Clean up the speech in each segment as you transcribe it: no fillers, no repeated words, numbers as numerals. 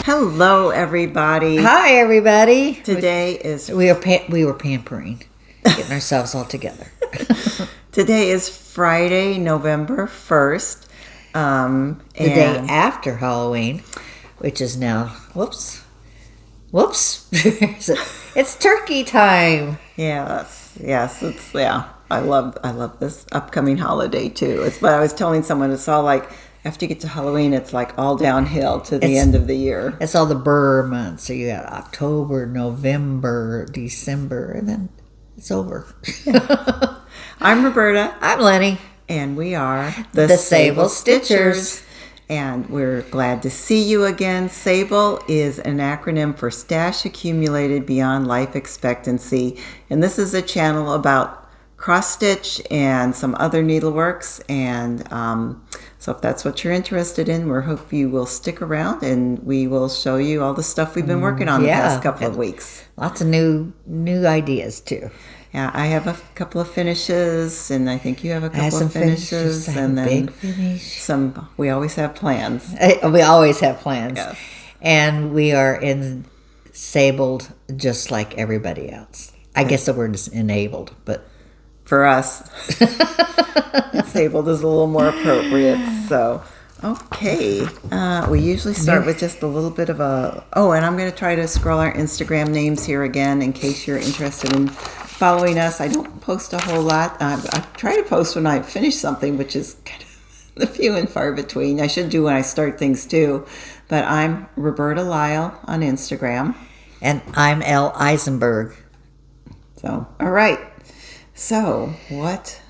Hello, everybody. Hi, everybody. Today is we were pampering, getting ourselves all together. Today is Friday, November 1st. The day after Halloween, which is now whoops. It's turkey time. Yes. I love this upcoming holiday too. But I was telling someone it's all like after you get to Halloween, it's like all downhill to the end of the year. It's all the burr months. So you got October, November, December, and then it's over. I'm Roberta. I'm Lenny. And we are the SABLE Stitchers. And we're glad to see you again. SABLE is an acronym for Stash Accumulated Beyond Life Expectancy. And this is a channel about cross stitch and some other needleworks. And so if that's what you're interested in, we hope you will stick around and we will show you all the stuff we've been working on the past couple of weeks. Lots of new ideas too. Yeah, I have a couple of finishes, and I think you have a couple of finishes, and then big finish. Some. We always have plans. We always have plans, yes. And we are sabled just like everybody else. I guess the word is enabled, but for us, sabled is a little more appropriate. So, okay, we usually start with just a little bit of a. Oh, and I'm going to try to scroll our Instagram names here again in case you're interested in following us. I don't post a whole lot. I try to post when I finish something, which is kind of the few and far between. I should do when I start things too. But I'm Roberta Lyle on Instagram. And I'm Elle Eisenberg. So, all right. So, what's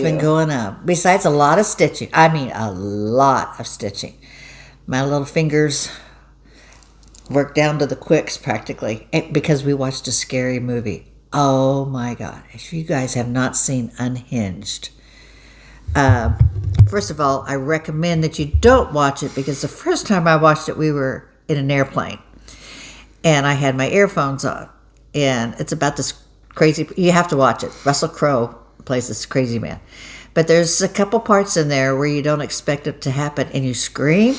been going on? Besides a lot of stitching. I mean, a lot of stitching. My little fingers worked down to the quicks practically because we watched a scary movie. Oh my God. If you guys have not seen Unhinged, first of all, I recommend that you don't watch it because the first time I watched it, we were in an airplane and I had my earphones on, and it's about this crazy, you have to watch it. Russell Crowe plays this crazy man, but there's a couple parts in there where you don't expect it to happen and you scream.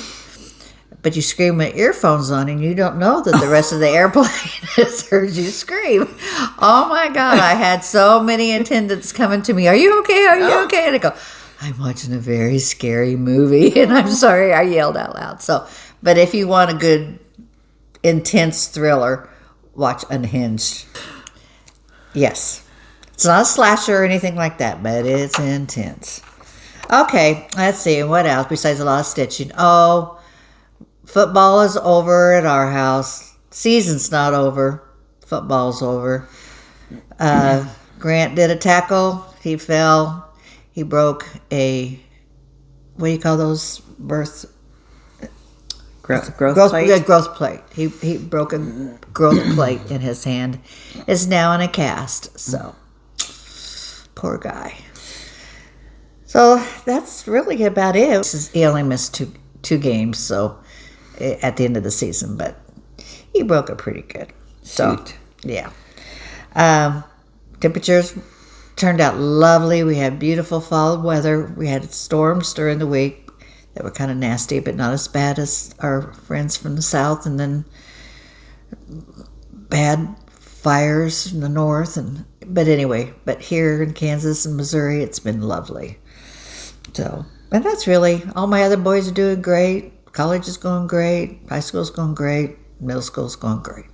But you scream with earphones on and you don't know that the rest of the airplane has heard you scream. Oh my God, I had so many attendants coming to me. Are you okay? Are you okay? And I go, I'm watching a very scary movie and I'm sorry I yelled out loud. So, but if you want a good, intense thriller, watch Unhinged. Yes. It's not a slasher or anything like that, but it's intense. Okay, let's see. What else besides a lot of stitching? Oh, football is over at our house. Season's not over. Football's over. Grant did a tackle. He fell. He broke a, what do you call those? Growth plate? Yeah, growth plate. He broke a growth plate in his hand. It's now in a cast. So, poor guy. So, that's really about it. He only missed two games, so at the end of the season, but he broke it pretty good. So, shoot. Yeah. Temperatures turned out lovely. We had beautiful fall weather. We had storms during the week that were kind of nasty, but not as bad as our friends from the south, and then bad fires in the north. But here in Kansas and Missouri, it's been lovely. So, and that's really, all my other boys are doing great. College is going great. High school's going great. Middle school's going great.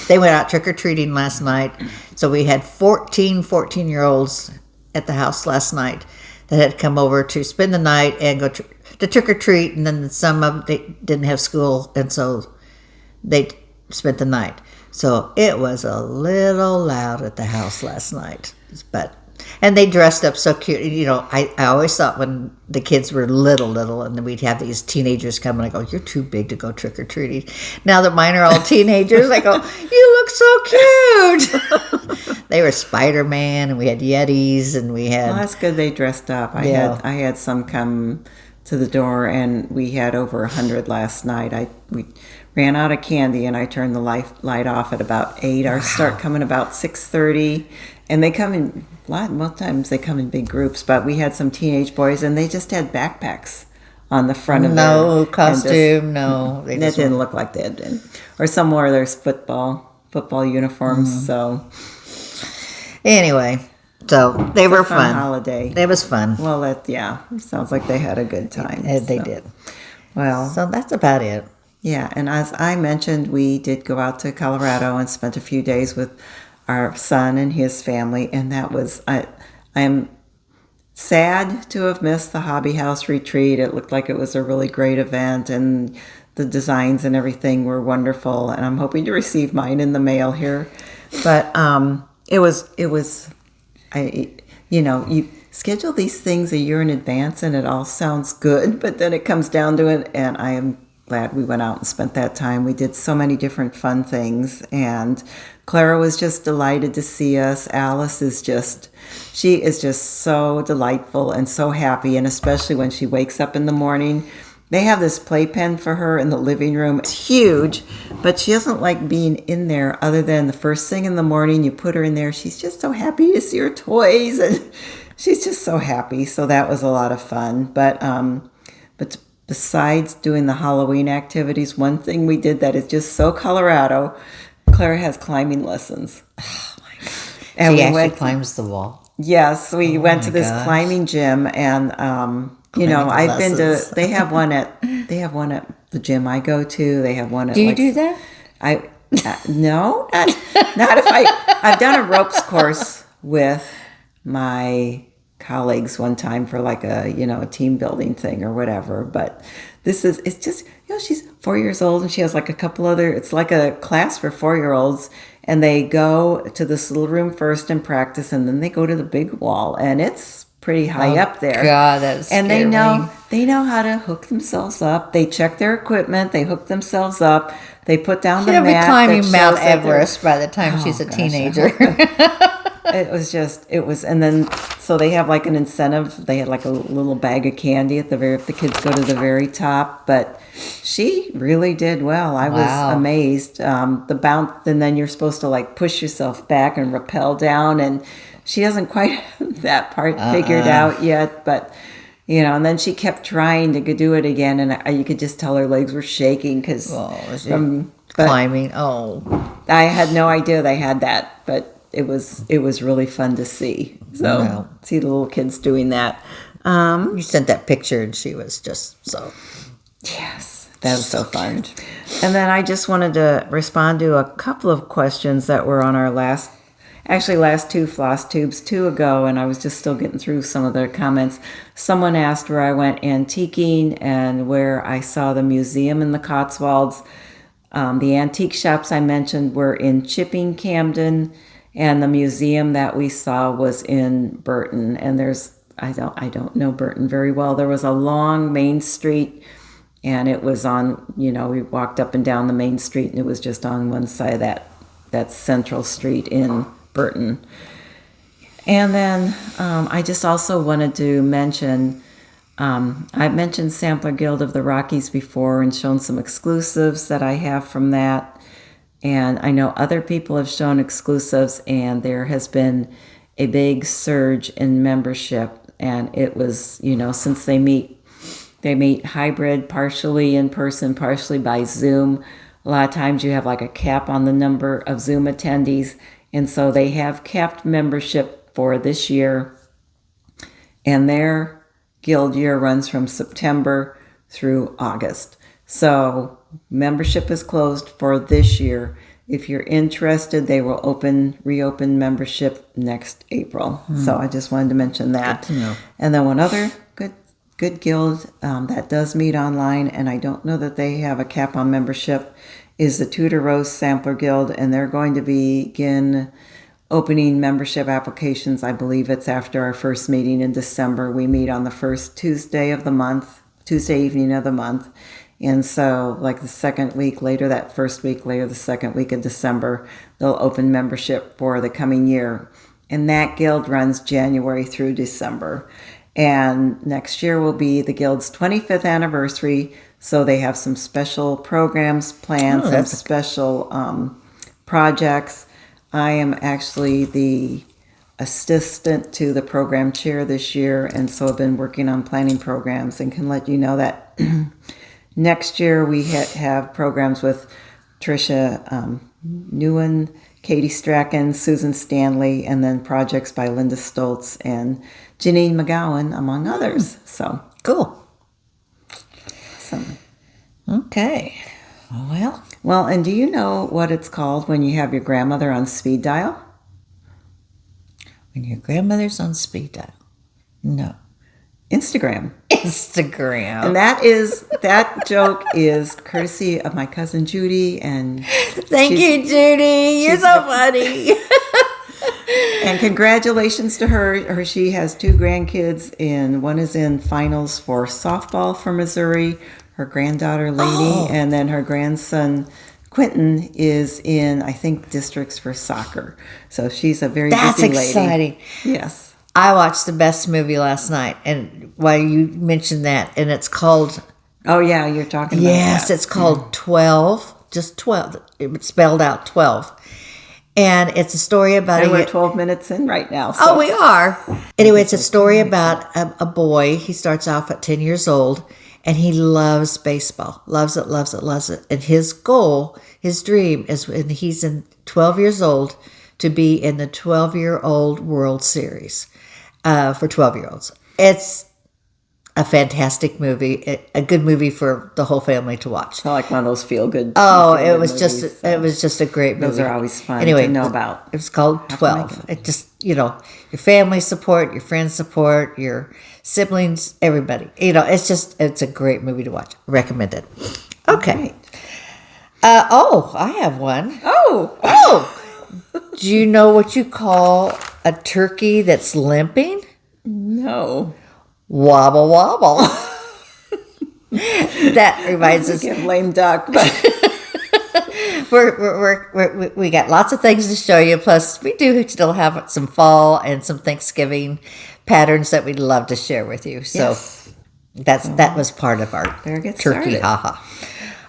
They went out trick-or-treating last night. So we had 14-year-olds at the house last night that had come over to spend the night and go to trick-or-treat. And then some of them didn't have school, and so they spent the night. So it was a little loud at the house last night. And they dressed up so cute. You know, I always thought when the kids were little, and then we'd have these teenagers come, and I go, you're too big to go trick-or-treating. Now that mine are all teenagers, I go, you look so cute. They were Spider-Man, and we had Yetis, and we had... Well, that's good they dressed up. I had some come to the door, and we had over 100 last night. We ran out of candy, and I turned the light off at about 8. Ours start coming about 6:30, and they come in... Most times they come in big groups, but we had some teenage boys, and they just had backpacks on the front of No their costume, no. They It just didn't look like they had been. Or some more of their football uniforms. So Anyway, so they were fun fun. holiday. It was fun. Well, sounds like they had a good time. They did. Well, So that's about it. yeah, and as I mentioned, we did go out to Colorado and spent a few days with our son and his family, and that was I am sad to have missed the Hobby House retreat. It looked like it was a really great event, and the designs and everything were wonderful, and I'm hoping to receive mine in the mail here. But it was you schedule these things a year in advance and it all sounds good, but then it comes down to it, and I am glad we went out and spent that time. We did so many different fun things, and Clara was just delighted to see us. Alice is just so delightful and so happy, and especially when she wakes up in the morning. They have this playpen for her in the living room. It's huge, but she doesn't like being in there other than the first thing in the morning. You put her in there. She's just so happy to see her toys, and she's just so happy. So that was a lot of fun. But besides doing the Halloween activities, one thing we did that is just so Colorado, Clara has climbing lessons. Oh my God. And She actually climbs the wall. Yes, we went to this gosh. climbing gym, and I've been to. They have one at the gym I go to. They have one at. Do you do that? No, not if I've done a ropes course with my colleagues one time for like a team building thing or whatever. But it's just she's 4 years old, and she has like a couple other. It's like a class for 4-year-olds. And they go to this little room first and practice, and then they go to the big wall, and it's pretty high up there. God, that's and they know how to hook themselves up. They check their equipment. They hook themselves up. They put down the mat. She'll be climbing Mount that they're- Everest by the time she's a gosh, teenager. And then so they have like an incentive. They had like a little bag of candy if the kids go to the very top. But she really did well. I was amazed. The bounce, and then you're supposed to like push yourself back and rappel down, and she doesn't quite have that part figured out yet. But and then she kept trying to do it again, and you could just tell her legs were shaking because climbing. Oh, I had no idea they had that, but it was really fun to see. So see the little kids doing that. You sent that picture, and she was just so. Yes, that was so fun. And then I just wanted to respond to a couple of questions that were on our last two Flosstubes 2 ago, and I was just still getting through some of the comments. Someone asked where I went antiquing and where I saw the museum in the Cotswolds. The antique shops I mentioned were in Chipping, Camden, and the museum that we saw was in Burton. And I don't know Burton very well. There was a long main street, and it was on, we walked up and down the main street, and it was just on one side of that central street in Burton. And then I just also wanted to mention, I've mentioned Sampler Guild of the Rockies before and shown some exclusives that I have from that. And I know other people have shown exclusives, and there has been a big surge in membership. And it was, since they meet hybrid, partially in person, partially by Zoom. A lot of times you have like a cap on the number of Zoom attendees. And so they have capped membership for this year. And their guild year runs from September through August. So membership is closed for this year. If you're interested, they will reopen membership next April. So I just wanted to mention that. Good to know. And then one other good guild that does meet online, and I don't know that they have a cap on membership, is the Tudor Rose Sampler Guild, and they're going to begin opening membership applications. I believe it's after our first meeting in December. We meet on the first Tuesday evening of the month. And so like the second week later, the second week of December, they'll open membership for the coming year. And that guild runs January through December. And next year will be the guild's 25th anniversary. So they have some special programs planned, some special projects. I am actually the assistant to the program chair this year, and so I've been working on planning programs, and can let you know that next year we have programs with Tricia Newen, Katie Strachan, Susan Stanley, and then projects by Linda Stoltz and Janine McGowan, among others. So Cool. awesome. Okay. Well, and do you know what it's called when you have your grandmother on speed dial? When your grandmother's on speed dial. No. Instagram. Instagram. And that joke is courtesy of my cousin Judy. And Thank you, Judy. You're so funny. And congratulations to her. She has 2 grandkids, and one is in finals for softball for Missouri, her granddaughter Lady, and then her grandson Quentin is in, I think, districts for soccer. So she's a very That's busy lady. exciting. Yes. I watched the best movie last night, and while you mentioned that, and it's called... Oh, yeah, you're talking about Yes, that. it's called 12, just 12. It's spelled out 12. And it's a story about... And we're 12 minutes in right now. So. Oh, we are. Anyway, it's a story about a boy. He starts off at 10 years old, and he loves baseball. Loves it, loves it, loves it. And his goal, his dream is when he's 12 years old to be in the 12-year-old World Series for 12-year-olds. It's a fantastic movie, a good movie for the whole family to watch. I like one of those feel-good It was movies, just a great movie. Those are always fun anyway, to know about. It was called 12. It just, your family support, your friends support, your siblings, everybody. It's a great movie to watch. Recommend it. Okay. Right. I have one. Oh! Do you know what you call a turkey that's limping? No. Wobble wobble. That reminds us. Like a lame duck, but We got lots of things to show you. Plus, we do still have some fall and some Thanksgiving patterns that we'd love to share with you. So yes. that was part of our Better get turkey. started. Haha.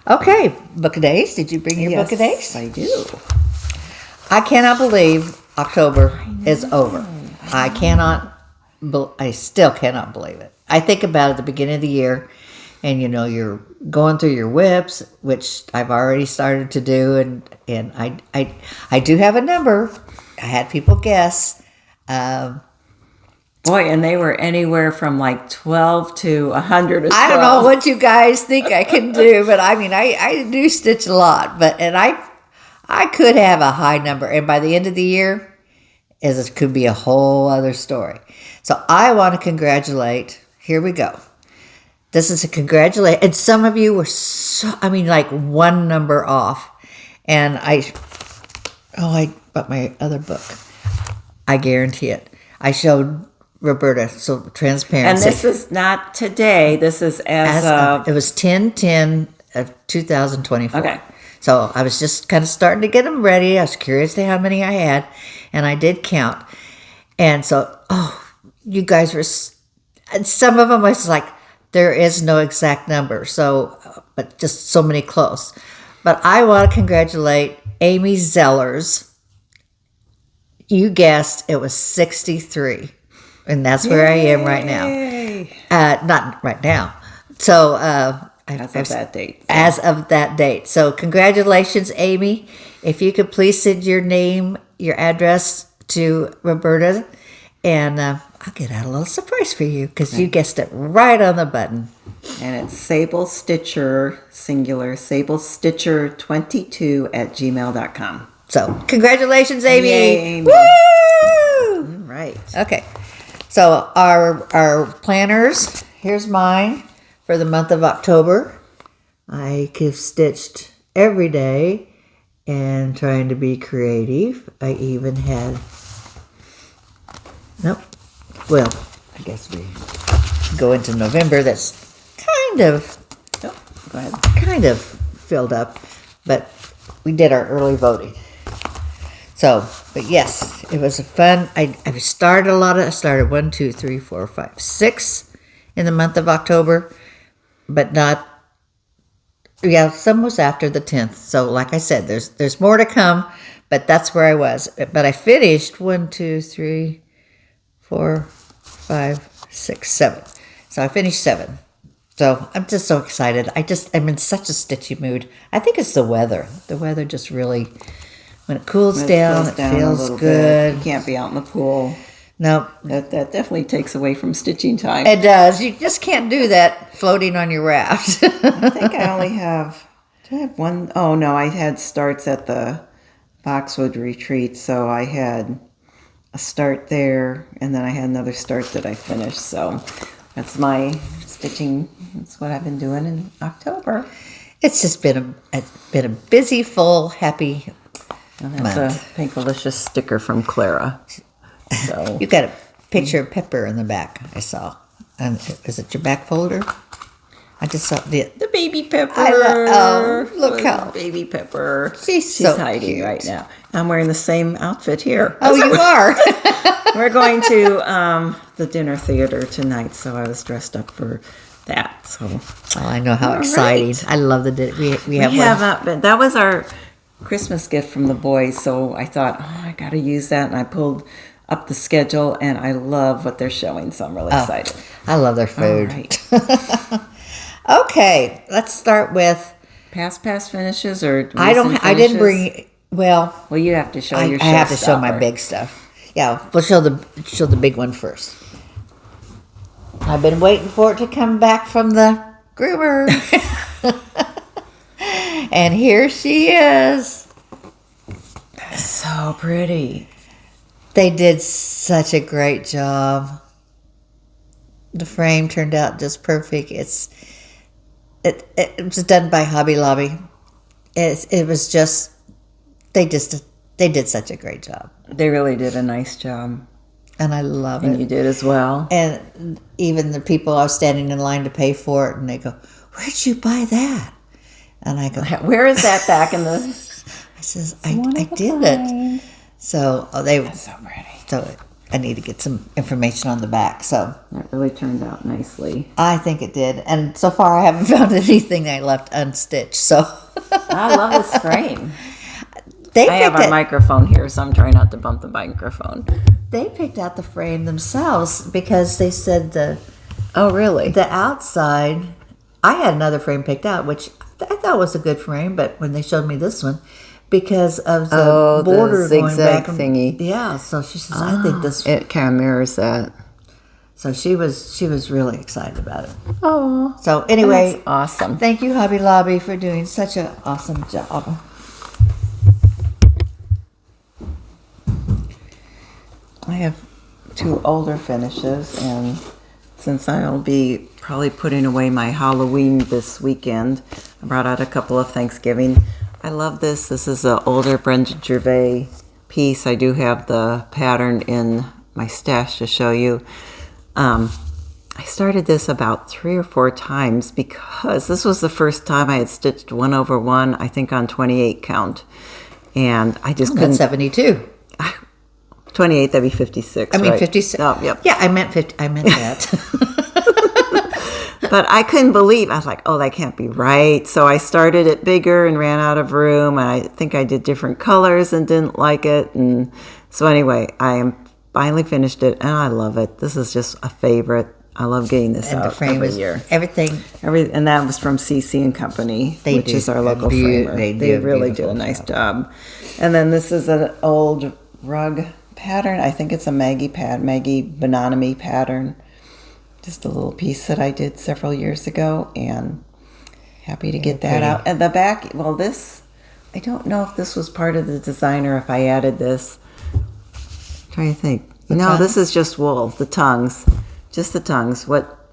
Okay, book of days. Did you bring your book of days? I do. I cannot believe October is over. I still cannot believe it. I think about it at the beginning of the year, and you're going through your whips, which I've already started to do, and I do have a number. I had people guess. Boy, and they were anywhere from like 12 to 100. I don't know what you guys think I can do, but I do stitch a lot, and I could have a high number, and by the end of the year, it could be a whole other story. So I want to congratulate. Here we go. This is a congratulate, and some of you were like one number off, and I bought my other book. I guarantee it. I showed Roberta, so transparency. And this is not today. This is as of... It was 10/10 of 2024. Okay. So I was just kind of starting to get them ready. I was curious to how many I had, and I did count. And so, you guys were... Some of them was like, there is no exact number, so, but just so many close. But I want to congratulate Amy Zellers. You guessed it was 63. And that's where I am right now. Not right now. So, as of that date. As of that date. So, congratulations, Amy. If you could please send your name, your address to Roberta, and I'll get out a little surprise for you because you guessed it right on the button. And it's Sable Stitcher, singular, sablestitcher22@gmail.com. So, congratulations, Amy. Yay, Amy. Woo! All right. Okay. So, our planners, here's mine for the month of October. I have stitched every day and trying to be creative. I even had... Nope. Well, I guess we go into November. That's kind of... Oh, go ahead. Kind of filled up, but we did our early voting. So, but yes, it was a fun. I started a lot of. I started 1, 2, 3, 4, 5, 6 in the month of October, but not. Yeah, some was after the 10th. So, like I said, there's more to come, but that's where I was. But I finished 1, 2, 3, 4, 5, 6, 7. So I finished 7. So I'm just so excited. I'm in such a stitchy mood. I think it's the weather. The weather just really, when it cools down, it feels good. You can't be out in the pool. Nope. That definitely takes away from stitching time. It does. You just can't do that floating on your raft. I think I only have, do I have one? Oh, no, I had starts at the Boxwood Retreat. So I had a start there, and then I had another start that I finished. So that's my stitching. That's what I've been doing in October. It's just been a busy, full, happy And that's a Pinkalicious sticker from Clara. So you got a picture of Pepper in the back, I saw. And is it your back folder? I just saw the baby Pepper. Look how baby Pepper. She's so hiding cute. right now. I'm wearing the same outfit here. Oh, you are. We're going to the dinner theater tonight, so I was dressed up for that. So I know how exciting! Right. I love the dinner. We have one. That was our Christmas gift from the boys. So I thought, I got to use that, and I pulled up the schedule, and I love what they're showing. So I'm really excited. I love their food. All right. Okay, let's start with Past finishes or I didn't bring. Well, you have to show your. I have to show my big stuff. Yeah, we'll show the big one first. I've been waiting for it to come back from the groomer. And here she is. So pretty. They did such a great job. The frame turned out just perfect. It was done by Hobby Lobby. It was just they did such a great job. They really did a nice job. And I love it. And you did as well. And even the people I was standing in line to pay for it, and they go, "Where'd you buy that?" And I go, "Where is that back in the?" I says, "I did it." So That's so pretty. So I need to get some information on the back. So that really turned out nicely. I think it did, and so far I haven't found anything I left unstitched. So I love this frame. I have a microphone here, so I'm trying not to bump the microphone. They picked out the frame themselves because they said Oh, really? the outside. I had another frame picked out, which I thought was a good frame, but when they showed me this one, because of the border the going back thingy. Yeah, so she says, I think this. It kind of mirrors that. So she was really excited about it. Oh, so anyway, that's awesome. Thank you, Hobby Lobby, for doing such an awesome job. I have 2 older finishes, and since I'll be probably putting away my Halloween this weekend, I brought out a couple of Thanksgiving. I love this. This is an older Brenda Gervais piece. I do have the pattern in my stash to show you. I started this about 3 or 4 times because this was the first time I had stitched 1/1, I think on 28 count. And I just couldn't. That's 72. 28, that'd be 56. I mean, right? 56. Oh, yep. Yeah, I meant 50. I meant that. But I couldn't believe, I was like, that can't be right. So I started it bigger and ran out of room. And I think I did different colors and didn't like it. And so anyway, I finally finished it and I love it. This is just a favorite. I love getting this And out the frame every was year. And that was from CC and Company, which is our local framer. They really do a nice job. And then this is an old rug pattern. I think it's a Maggie Bonomi pattern. Just a little piece that I did several years ago, and happy to get that out. And the back, this, I don't know if this was part of the design or if I added this. I'm trying to think. No, this is just wool, the tongues. Just the tongues. What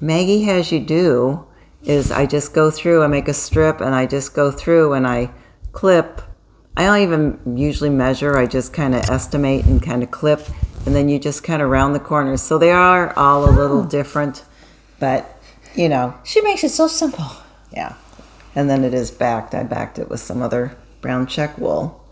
Maggie has you do is I just go through, I make a strip, and I just go through and I clip. I don't even usually measure. I just kind of estimate and kind of clip, and then you just kind of round the corners. So they are all a little different, but, She makes it so simple. Yeah. And then it is backed. I backed it with some other brown check wool.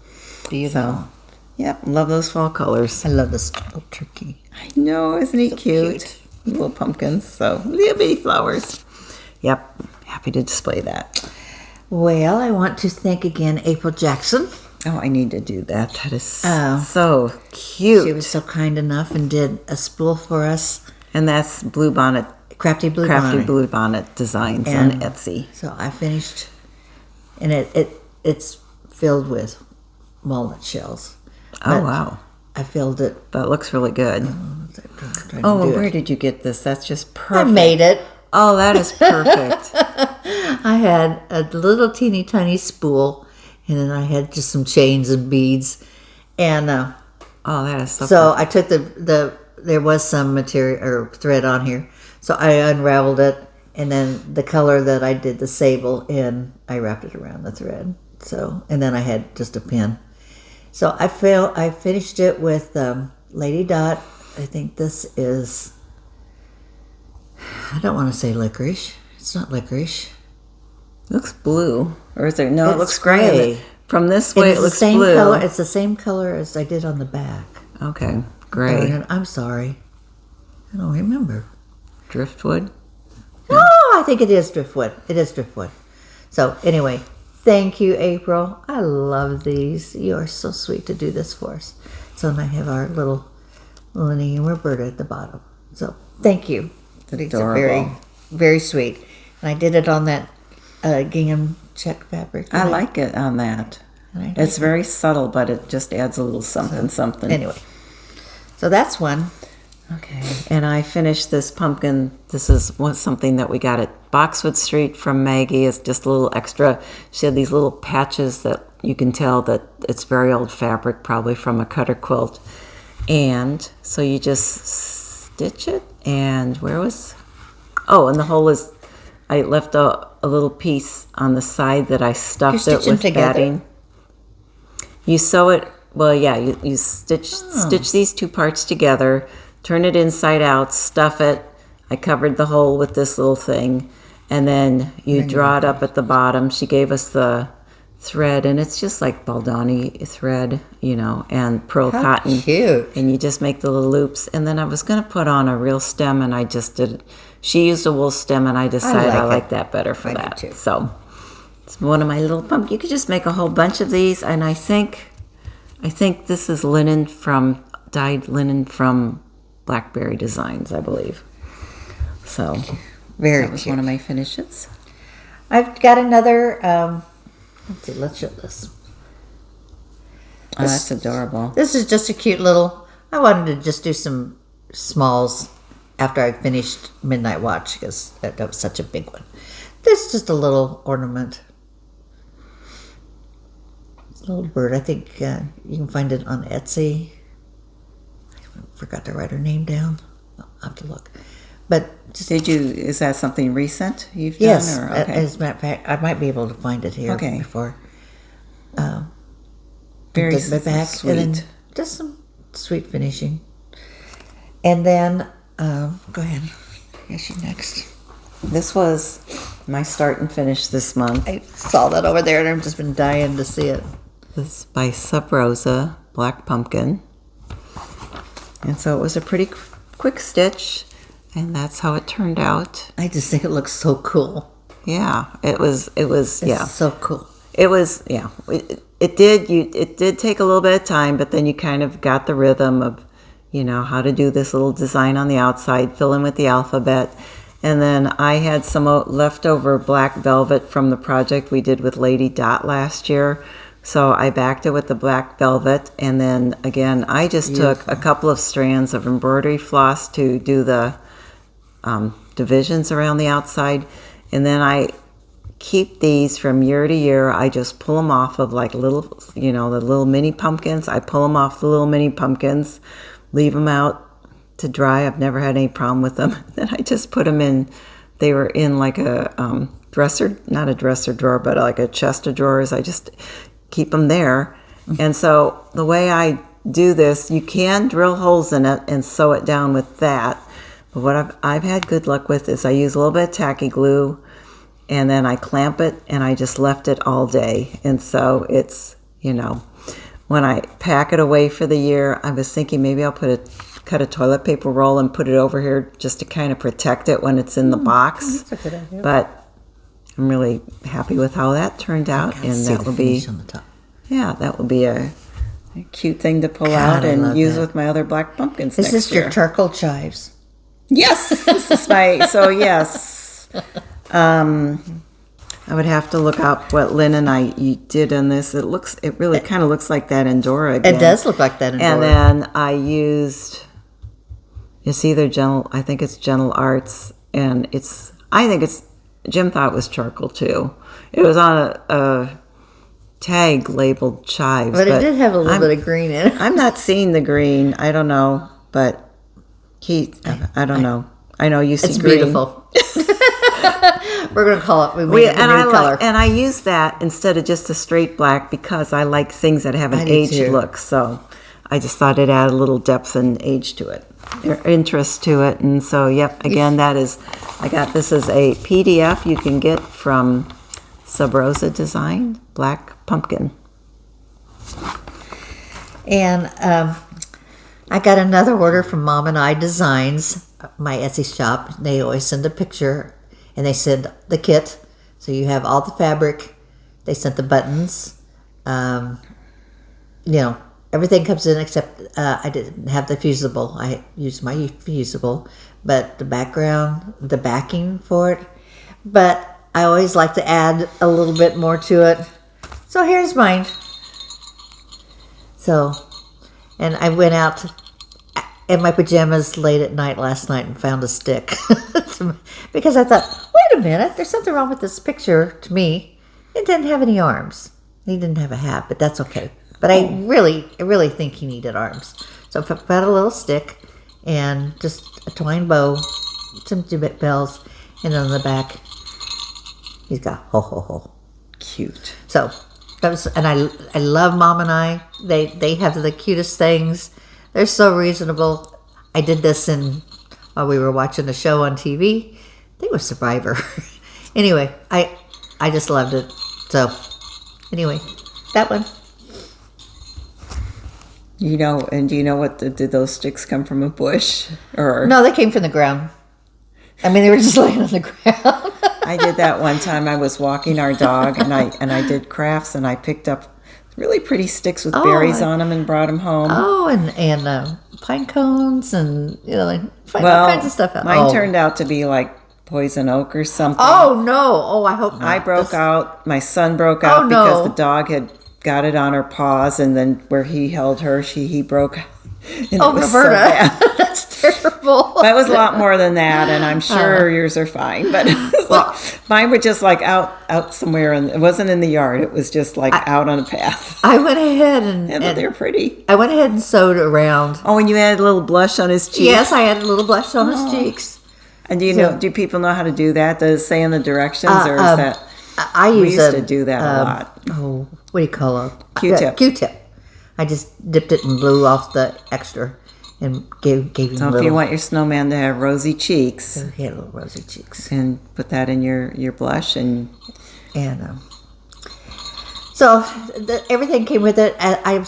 Beautiful. Yep, love those fall colors. I love this little turkey. I know, isn't he cute? Little pumpkins, so little bitty flowers. Yep, happy to display that. Well, I want to thank again April Jackson. Oh, I need to do that. That is so cute. She was so kind enough and did a spool for us. And that's Bluebonnet Crafty Blue Crafty Bonnet. Blue Bonnet designs And on Etsy. So I finished, and it's filled with walnut shells. Oh, But wow. I filled it. That looks really good. Trying Oh, to and do where it. did you get this? That's just I perfect. made it. Oh, that is perfect. I had a little teeny tiny spool, and then I had just some chains and beads, and Oh, that is so so I took there was some material or thread on here, so I unraveled it, and then the color that I did the sable in, I wrapped it around the thread. So, and then I had just a pin. So I finished it with Lady Dot. I think this is, I don't want to say licorice. It's not licorice. looks blue. Or is it? No, it It's looks gray. gray. From this way, It's it the looks same blue. color. It's the same color as I did on the back. Okay, gray. And I'm sorry. I don't remember. Driftwood. Oh, I think it is driftwood. It is driftwood. So anyway, thank you, April. I love these. You are so sweet to do this for us. So and I have our little Lenny and Roberta at the bottom. So thank you. These are very, Adorable. very sweet. And I did it on that gingham check fabric. I like it on that. And I like It's very subtle, but it just adds a little something. Anyway, so that's one. Okay. And I finished this pumpkin. This is something that we got at Boxwood Street from Maggie. It's just a little extra. She had these little patches that you can tell that it's very old fabric, probably from a cutter quilt. And so you just stitch it. And where was... Oh, and the hole is... I left a little piece on the side that I stuffed You it stitch them with together? batting. You sew it... Well, yeah, you stitch these two parts together, turn it inside out, stuff it. I covered the hole with this little thing, and then you draw it up at the bottom. She gave us the thread, and it's just like Baldani thread, and pearl How cotton. cute. And you just make the little loops. And then I was going to put on a real stem, and I just did. She used a wool stem, and I decided I like like it. that better for I do that. too. So it's one of my little pumpkins. You could just make a whole bunch of these, and I think this is dyed linen from Blackberry Designs, I believe. So Very that was cute. one of my finishes. I've got another. Let's see. Let's show this. Oh, that's adorable. This is just a cute little. I wanted to just do some smalls after I finished Midnight Watch because that was such a big one. This is just a little ornament. It's a little bird. I think you can find it on Etsy. I forgot to write her name down. I'll have to look. But just, Is that something recent you've yes, done? Or, okay. as a matter of fact, I might be able to find it here Okay. before. Very Take my back, sweet. and then just some sweet finishing. And then, go ahead. Yes, you next. This was my start and finish this month. I saw that over there, and I've just been dying to see it. This is by Sub Rosa Black Pumpkin. And so it was a pretty quick stitch, and that's how it turned out. I just think it looks so cool. Yeah, it was yeah. It's so cool. It was, yeah. It did take a little bit of time, but then you kind of got the rhythm of, how to do this little design on the outside, fill in with the alphabet. And then I had some leftover black velvet from the project we did with Lady Dot last year. So I backed it with the black velvet. And then again, I just took a couple of strands of embroidery floss to do the divisions around the outside. And then I keep these from year to year. I just pull them off of like little, the little mini pumpkins. I pull them off the little mini pumpkins, leave them out to dry. I've never had any problem with them. Then I just put them in. They were in like a dresser, not a dresser drawer, but like a chest of drawers. I just keep them there. And so the way I do this, you can drill holes in it and sew it down with that. But what I've had good luck with is I use a little bit of tacky glue, and then I clamp it, and I just left it all day. And so it's, when I pack it away for the year, I was thinking maybe I'll cut a toilet paper roll and put it over here just to kind of protect it when it's in the box. That's a good idea. But I'm really happy with how that turned out, and See that the will be, finish on the top. that will be a cute thing to pull God, out I and love use that. with my other black pumpkins Is next this year. your charcoal chives? Yes, this is yes. I would have to look up what Lynn and you did on this. It really kind of looks like that Endora again. It does look like that Endora. And then I used, it's either I think it's Gentle Arts, and Jim thought it was charcoal too. It was on a tag labeled chives. But it did have a little bit of green in it. I'm not seeing the green. I don't know, but I don't know. I know you see it's green. Beautiful. We're going to call it. We made it a new color. And I use that instead of just a straight black because I like things that have an aged look. So I just thought it added a little depth and age to it, or interest to it. And so, again, this is a PDF you can get from Sub Rosa Design, Black Pumpkin. And I got another order from Mom and I Designs, my Etsy shop. They always send a picture, and they send the kit. So you have all the fabric. They sent the buttons. Everything comes in except I didn't have the fusible. I used my fusible, but the backing for it. But I always like to add a little bit more to it. So here's mine. So, and I went out in my pajamas late at night last night and found a stick. Because I thought, wait a minute, there's something wrong with this picture to me. It didn't have any arms. He didn't have a hat, but that's okay. But I really think he needed arms. So I found a little stick and just a twine bow, some bells, and on the back, he's got ho ho ho. Cute. So that was, and I love Mom and I. They have the cutest things. They're so reasonable. I did this while we were watching a show on TV. I think it was Survivor. Anyway, I just loved it. So anyway, that one. And do you know did those sticks come from a bush or? No, they came from the ground. I mean, they were just laying on the ground. I did that one time. I was walking our dog, and I did crafts, and I picked up really pretty sticks with berries on them and brought them home. Oh, and pine cones and all kinds of stuff out. Mine turned out to be like poison oak or something. Oh no! Oh, I hope not. I broke out. My son broke out because the dog had got it on her paws, and then where he held her, he broke. And it was Roberta, so bad. that's terrible. That was a lot more than that, and I'm sure yours are fine. But mine were just like out somewhere, and it wasn't in the yard. It was just like out on a path. I went ahead and they're pretty. I went ahead and sewed around. Oh, and you added a little blush on his cheeks. Yes, I had a little blush on his cheeks. And do people know how to do that? Does it say in the directions, or is that? We used to do that a lot. Oh, what do you call it? Q-tip. Q-tip. I just dipped it and blew off the extra and gave him So if you want your snowman to have rosy cheeks. So he had little rosy cheeks. And put that in your blush and so everything came with it. I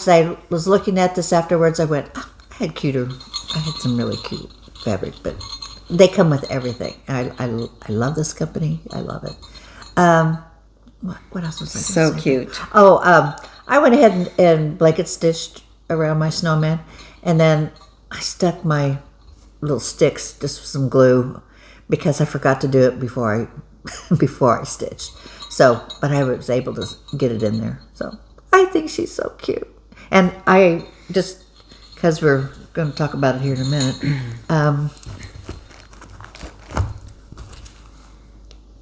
was looking at this afterwards. I went, I had some really cute fabric, but they come with everything. I love this company. I love it. What else was I so say? Cute. Oh, I went ahead and blanket stitched around my snowman, and then I stuck my little sticks just with some glue because I forgot to do it before I stitched. So, but I was able to get it in there. So I think she's so cute, and I just because we're going to talk about it here in a minute.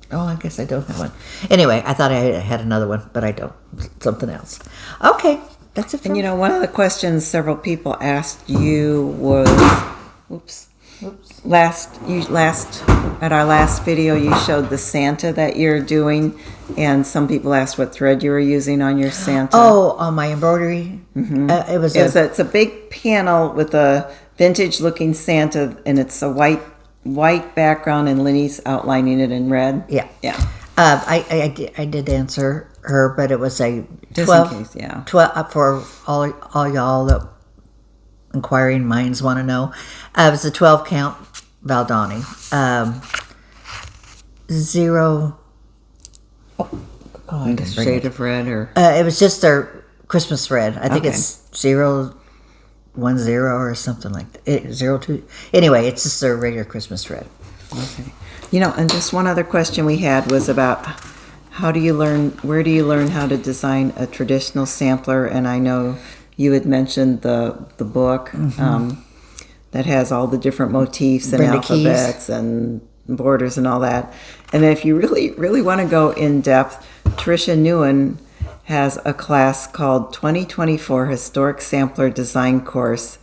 Oh, I guess I don't have one. Anyway, I thought I had another one, but I don't. Something else. Okay, that's it. And one of the questions several people asked you was, at our last video, you showed the Santa that you're doing, and some people asked what thread you were using on your Santa. Oh, on my embroidery. Mm-hmm. It's a big panel with a vintage-looking Santa, and it's a white background, and Linny's outlining it in red. Yeah. I did answer her, but it was a 12 for all y'all that inquiring minds want to know. It was a 12 count Valdani. Zero. Shade of red, or it was just their Christmas red. I think it's 0 or something like that. 02. Anyway, it's just a regular Christmas thread. Okay. And just one other question we had was about where do you learn how to design a traditional sampler? And I know you had mentioned the book that has all the different motifs and Brenda alphabets and borders and all that. And if you really, really want to go in depth, Tricia Newen has a class called 2024 Historic Sampler Design Course.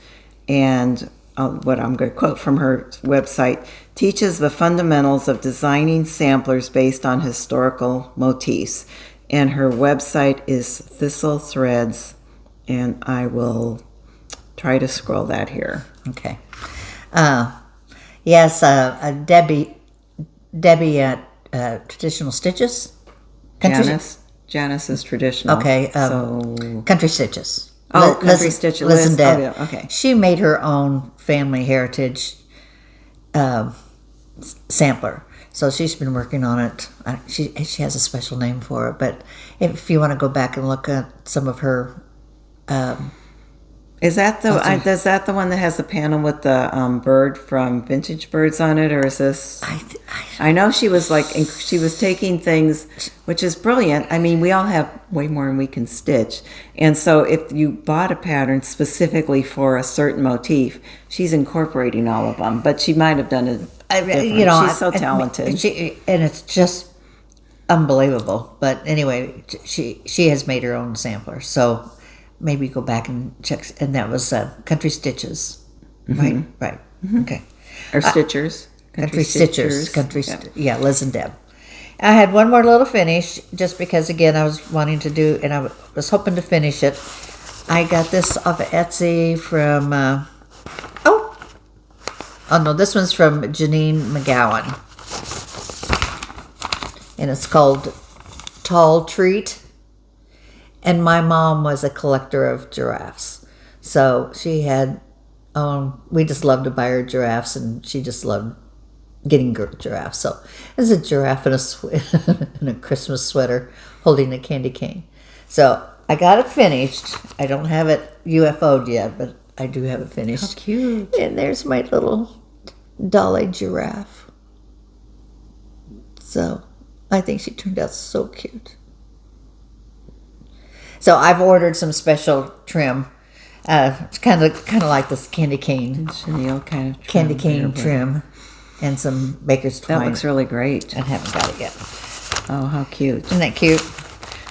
And what I'm going to quote from her website, teaches the fundamentals of designing samplers based on historical motifs. And her website is Thistle Threads, and I will try to scroll that here. Okay. Yes, Debbie at Traditional Stitches. Janice is traditional. Okay. So Country Stitches. Country Stitches. Liz and Deb. Oh, yeah, okay. She made her own family heritage sampler. So she's been working on it. She has a special name for it. But if you want to go back and look at some of her... Is that the one that has the panel with the bird from Vintage Birds on it, or is this? I know she was taking things, which is brilliant. I mean, we all have way more than we can stitch, and so if you bought a pattern specifically for a certain motif, she's incorporating all of them. But she might have done it. She's so talented, and it's just unbelievable. But anyway, she has made her own sampler, so. Maybe go back and check, and that was Country Stitches, right? Right. Mm-hmm. Okay. Or Stitchers. Country Stitchers. Yeah, Liz and Deb. I had one more little finish, just because, again, I was wanting to do, and I was hoping to finish it. I got this off of Etsy from, this one's from Janine McGowan. And it's called Tall Treat. And my mom was a collector of giraffes. So she had, we just loved to buy her giraffes, and she just loved getting giraffes. So there's a giraffe in a Christmas sweater holding a candy cane. So I got it finished. I don't have it UFO'd yet, but I do have it finished. How cute. And there's my little dolly giraffe. So I think she turned out so cute. So I've ordered some special trim. It's kind of like this candy cane. Chenille kind of trim. Candy cane trim. And some baker's twine. That looks really great. I haven't got it yet. Oh, how cute. Isn't that cute?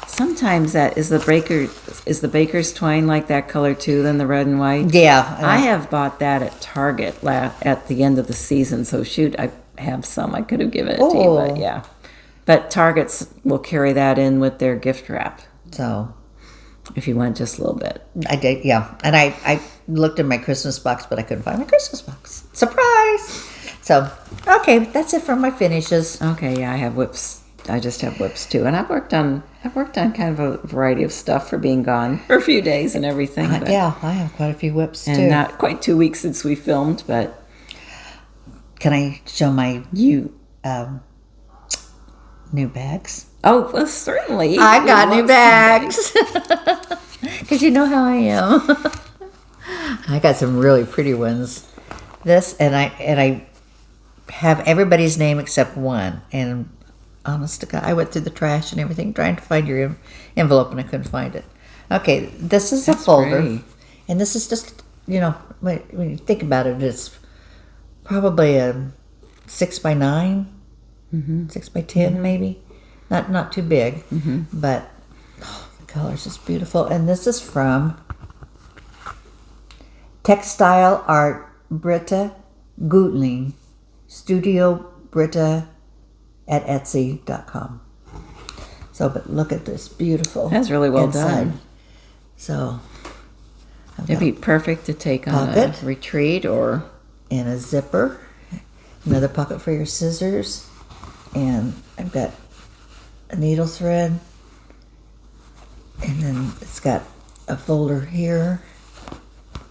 Sometimes is the baker's twine like that color too, than the red and white? Yeah. I have bought that at Target at the end of the season. So shoot, I have some. I could have given it to you, but yeah. But Targets will carry that in with their gift wrap. So... if you want just a little bit. I did, yeah. And I looked in my Christmas box, but I couldn't find my Christmas box. Surprise! So, okay, that's it for my finishes. Okay, yeah, I have whips. I just have whips too. And I've worked on kind of a variety of stuff for being gone for a few days and everything. Yeah, I have quite a few whips too. And not quite 2 weeks since we filmed, but... Can I show my new bags? Oh, well, certainly. I got new bags. Because you know how I am. I got some really pretty ones. This, and I have everybody's name except one. And honest to God, I went through the trash and everything trying to find your envelope, and I couldn't find it. Okay, this is a folder. Great. And this is just, when you think about it, it's probably a 6x9, 6x10 maybe. Not too big, but the color's just beautiful. And this is from Textile Art Britta Gootling, Studio Britta at Etsy.com. So, but look at this beautiful. That's really well done. So, it'd be perfect to take on a retreat or... And a zipper, another pocket for your scissors, and I've got a needle thread, and then it's got a folder here,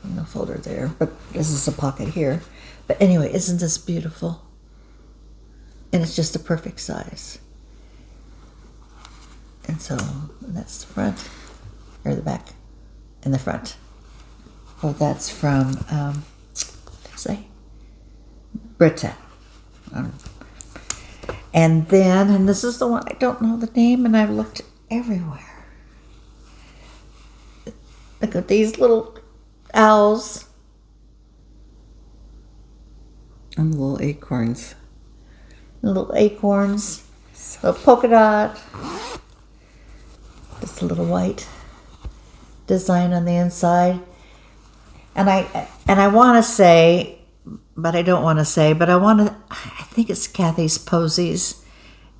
and a folder there, but this is a pocket here. But anyway, isn't this beautiful? And it's just the perfect size. And so that's the front, or the back, and the front. Oh, that's from, say, Britta. And then, and this is the one I don't know the name, and I've looked everywhere. Look at these little owls. And little acorns. Little acorns. Little polka dot. Just a little white design on the inside. And I want to say, but I don't want to say, but I think it's Kathy's Posies.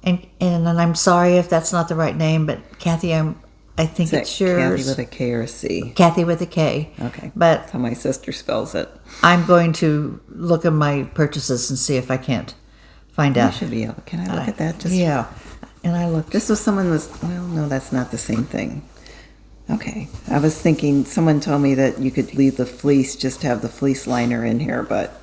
And I'm sorry if that's not the right name, but Kathy, I think it's yours. Kathy with a K or a C? Kathy with a K. Okay. But that's how my sister spells it. I'm going to look at my purchases and see if I can't find out. You should be able. Can I look at that? Yeah. And I looked. This was well, no, that's not the same thing. Okay. I was thinking, someone told me that you could leave the fleece, just have the fleece liner in here, but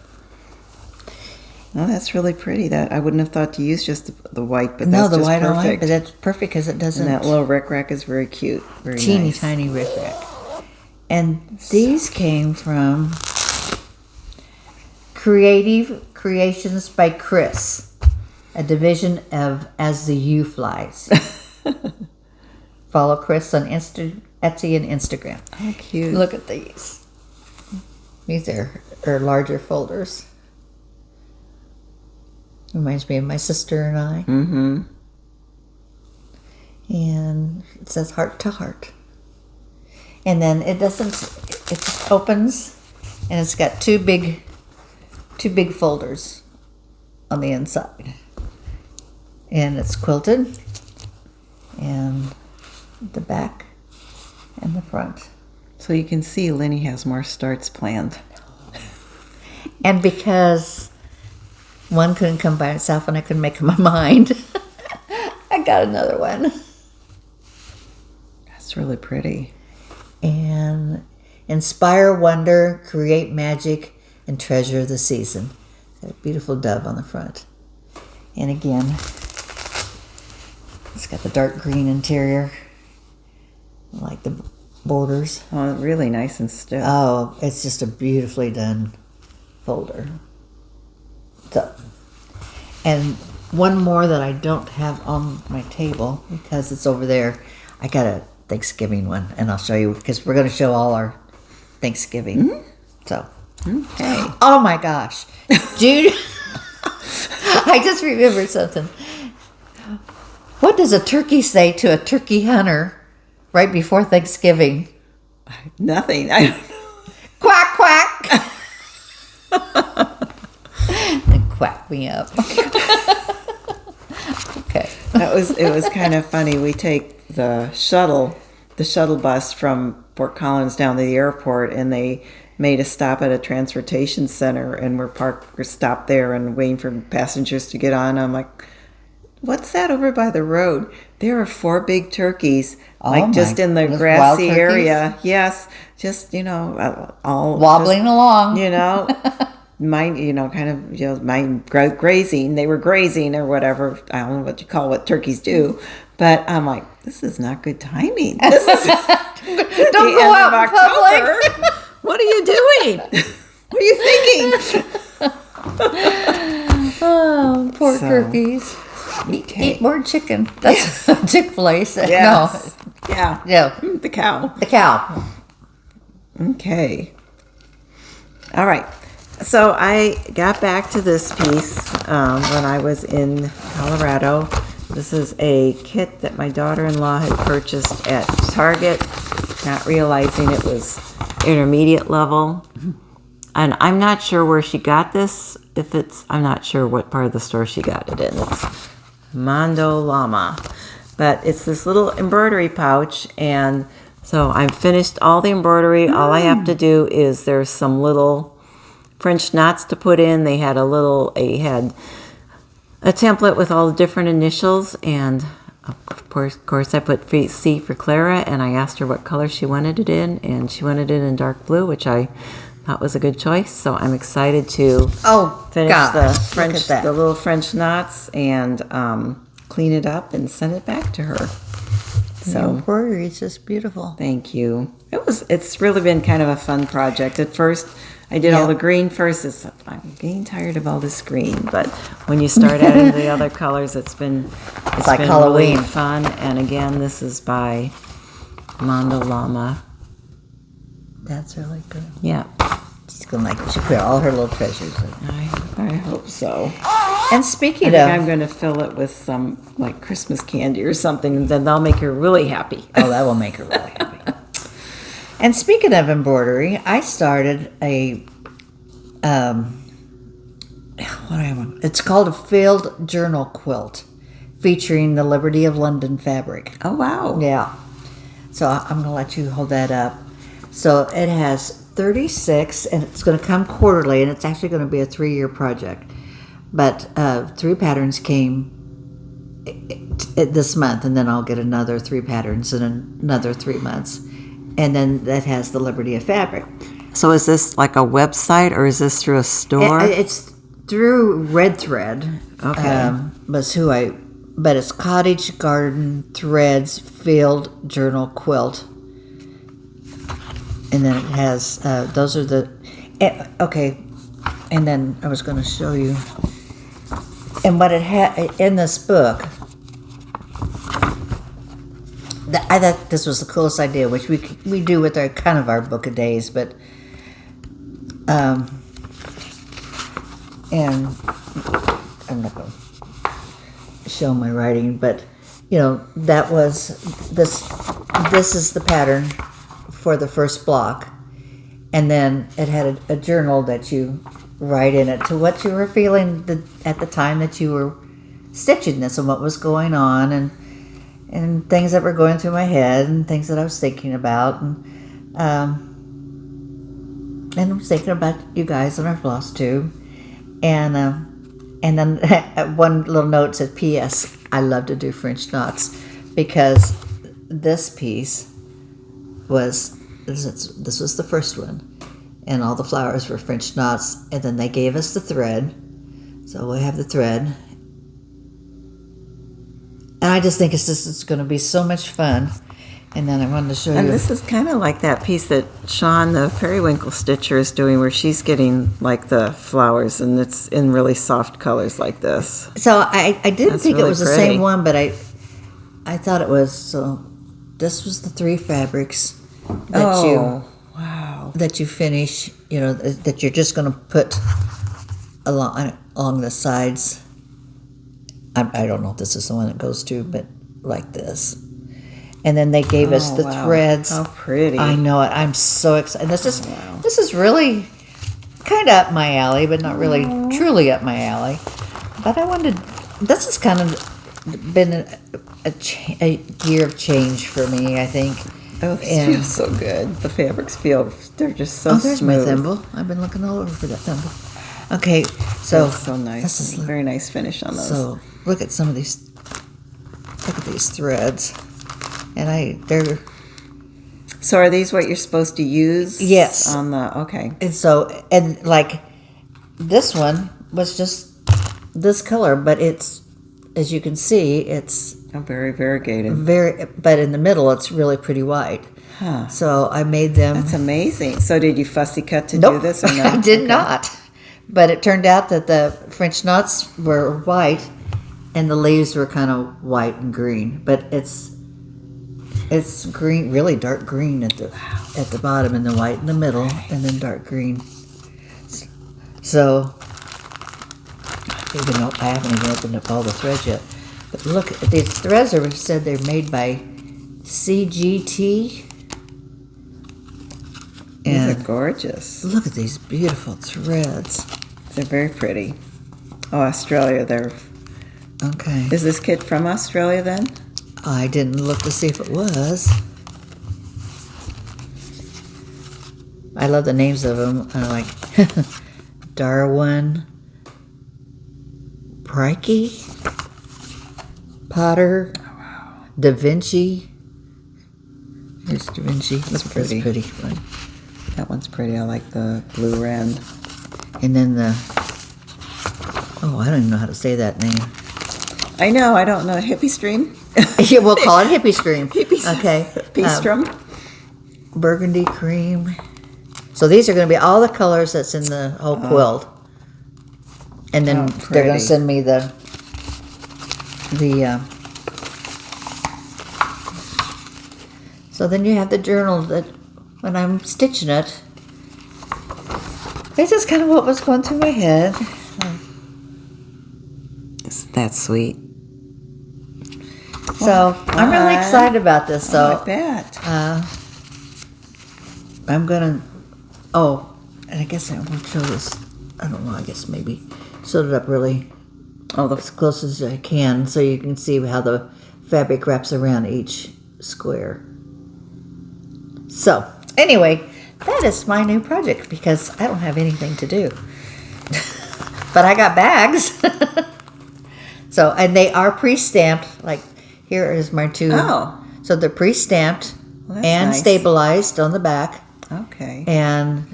oh, that's really pretty. That I wouldn't have thought to use just the white, but no, that's the just white perfect. on white, but that's perfect because it doesn't. And that little rickrack is very cute, very teeny nice. tiny rickrack. And these came from Creative Creations by Chris, a division of As the U Flies. Follow Chris on Etsy and Instagram. How cute! Look at these. These are larger folders. Reminds me of my sister and I. Mm-hmm. And it says heart to heart. And then it just opens, and it's got two big folders on the inside. And it's quilted, and the back and the front. So you can see Lenny has more starts planned. And because one couldn't come by itself and I couldn't make up my mind, I got another one. That's really pretty. And inspire wonder, create magic, and treasure the season. Got a beautiful dove on the front. And again, it's got the dark green interior. I like the borders. Oh, really nice and stiff. Oh, it's just a beautifully done folder. So, and one more that I don't have on my table because it's over there. I got a Thanksgiving one, and I'll show you because we're going to show all our Thanksgiving. Mm-hmm. So, okay. Oh my gosh, Jude! I just remembered something. What does a turkey say to a turkey hunter right before Thanksgiving? Nothing. I don't know. Quack quack. They quack me up. Okay. It was kind of funny. We take the shuttle bus from Fort Collins down to the airport, and they made a stop at a transportation center, and we're stopped there and waiting for passengers to get on. I'm like, what's that over by the road? There are 4 big turkeys, just in the grassy area. Yes, just all wobbling along. Mine grazing. They were grazing or whatever. I don't know what you call what turkeys do, but I'm like, this is not good timing. This is don't go out in public. What are you doing? What are you thinking? Oh, poor turkeys. Okay. Eat more chicken. That's Chick-fil-A said. Yes. No. Yeah. The cow. The cow. Okay. All right. So I got back to this piece when I was in Colorado. This is a kit that my daughter-in-law had purchased at Target, not realizing it was intermediate level. And I'm not sure where she got this. I'm not sure what part of the store she got it in. It's Mondo Llama. But it's this little embroidery pouch, and so I've finished all the embroidery. All I have to do is there's some little French knots to put in. They had a template with all the different initials, and of course I put C for Clara, and I asked her what color she wanted it in, and she wanted it in dark blue, which I thought was a good choice. So I'm excited to finish the little French knots and clean it up and send it back to her. So embroidery is just beautiful. thank you. It's really been kind of a fun project. At first, I did all the green first. I'm getting tired of all this green, but when you start adding the other colors, it's been like Halloween. really fun. And again, this is by Mondo Llama. That's really good. Yeah, She's gonna like she put all her little treasures in. I hope so. And I speaking think of, I'm going to fill it with some like Christmas candy or something, and then that'll make her really happy. oh, that will make her really happy. And speaking of embroidery, I started a it's called a field journal quilt featuring the Liberty of London fabric. Oh wow! Yeah. So I'm gonna let you hold that up. So it has 36, and it's going to come quarterly, and it's actually going to be a 3-year project. But 3 patterns came this month, and then I'll get another 3 patterns in another 3 months. And then that has the Liberty of Fabric. So is this like a website, or is this through a store? It's through Red Thread. Okay. But it's Cottage Garden Threads Field Journal Quilt. And then it has, those are the, okay, and then I was going to show you, and what it had in this book, I thought this was the coolest idea, which we do with our kind of our book of days, but, and I'm not going to show my writing, but, that was, this is the pattern for the first block, and then it had a journal that you write in it to what you were feeling at the time that you were stitching this, and what was going on, and things that were going through my head, and things that I was thinking about, and I was thinking about you guys on our Flosstube, and then one little note said, P.S. I love to do French knots, because this piece this was the first one, and all the flowers were French knots, and then they gave us the thread, so we have the thread, and I just think it's going to be so much fun. And then I wanted to show you, and this is kind of like that piece that Sean, the periwinkle stitcher, is doing, where she's getting like the flowers, and it's in really soft colors like this. So I didn't That's think it really was the pretty. same one, but I thought it was. So this was the 3 fabrics that you finish, that you're just going to put along the sides. I don't know if this is the one that goes to, but like this. And then they gave us the threads. How pretty. I know it. I'm so excited. This is really kind of up my alley, but not really truly up my alley. But this has kind of been a year of change for me, I think. Oh, this feels so good. The fabrics they're just so there's smooth. my thimble. I've been looking all over for that thimble. Okay, so That's so nice. This is Very nice finish on those. So look at some of these. Look at these threads, and they're. So are these what you're supposed to use? Yes. Okay. And like this one was just this color, but it's, as you can see, it's very variegated. But in the middle, it's really pretty white. Huh. So I made them. That's amazing. So did you fussy cut to Nope, do this or no? I did not. But it turned out that the French knots were white, and the leaves were kind of white and green. But it's green, really dark green at the bottom, and the white in the middle, and then dark green. So I haven't even opened up all the threads yet. But look, these threads said they're made by CGT. These are gorgeous. Look at these beautiful threads. They're very pretty. Oh, Australia. Okay. Is this kit from Australia then? I didn't look to see if it was. I love the names of them. I like Darwin, Prikey, Potter, Da Vinci. Here's Da Vinci. That's pretty. That's pretty one. That one's pretty. I like the blue wren. And then I don't even know how to say that name. I know. I don't know. Hippie Stream? Yeah, we'll call it hippie scream. Okay. Peastrum. Burgundy cream. So these are going to be all the colors that's in the whole quilt. And then they're going to send me the so then you have the journal that when I'm stitching it. This is kind of what was going through my head. That's sweet. So I'm really excited about this. So I bet. I'm gonna. Oh, and I guess I won't show this. I don't know. I guess maybe sewed it up really as close as I can, so you can see how the fabric wraps around each square. So anyway, that is my new project because I don't have anything to do, but I got bags. So and they are pre-stamped. Like here is my two. Oh, so they're pre-stamped well, and nice. Stabilized on the back. Okay. And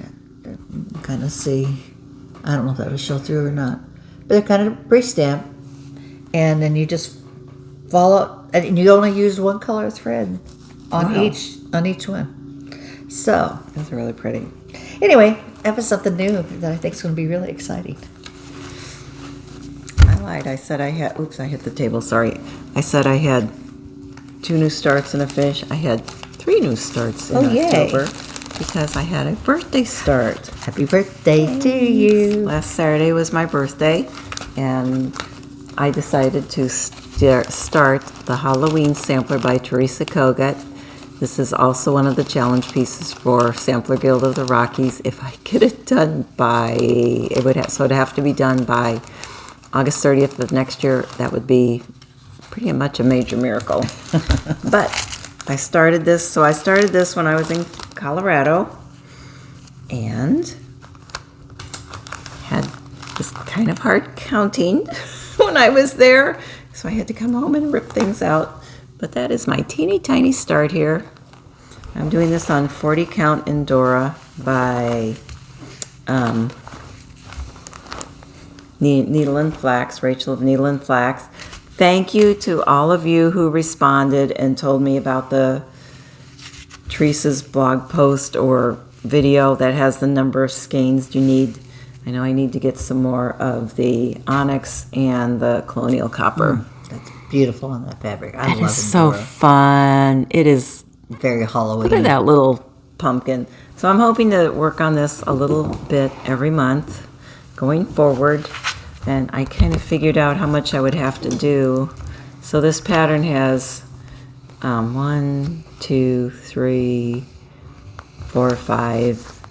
kind of see, I don't know if that would show through or not, but they're kind of pre-stamped. And then you just follow, and you only use one color thread on each one. So Those are really pretty. anyway, that was something new that I think is going to be really exciting. I lied. I said I had. Oops! I hit the table. Sorry. I said I had 2 new starts and a finish. I had 3 new starts in October because I had a birthday start. Happy birthday to you! Last Saturday was my birthday, and I decided to start the Halloween sampler by Teresa Kogut. This is also one of the challenge pieces for Sampler Guild of the Rockies. If I get it done by, it'd have to be done by August 30th of next year. That would be pretty much a major miracle. But I started this when I was in Colorado and had this kind of hard counting when I was there. So I had to come home and rip things out. But that is my teeny tiny start here. I'm doing this on 40 count Endora by Needle and Flax, Rachel of Needle and Flax. Thank you to all of you who responded and told me about the Teresa's blog post or video that has the number of skeins you need. I know I need to get some more of the onyx and the colonial copper. That's beautiful on that fabric. I love it. It's so fun. It is. Very Halloween. Look at that little pumpkin. So I'm hoping to work on this a little bit every month going forward. And I kind of figured out how much I would have to do. So this pattern has 1, 2, 3, 4, 5,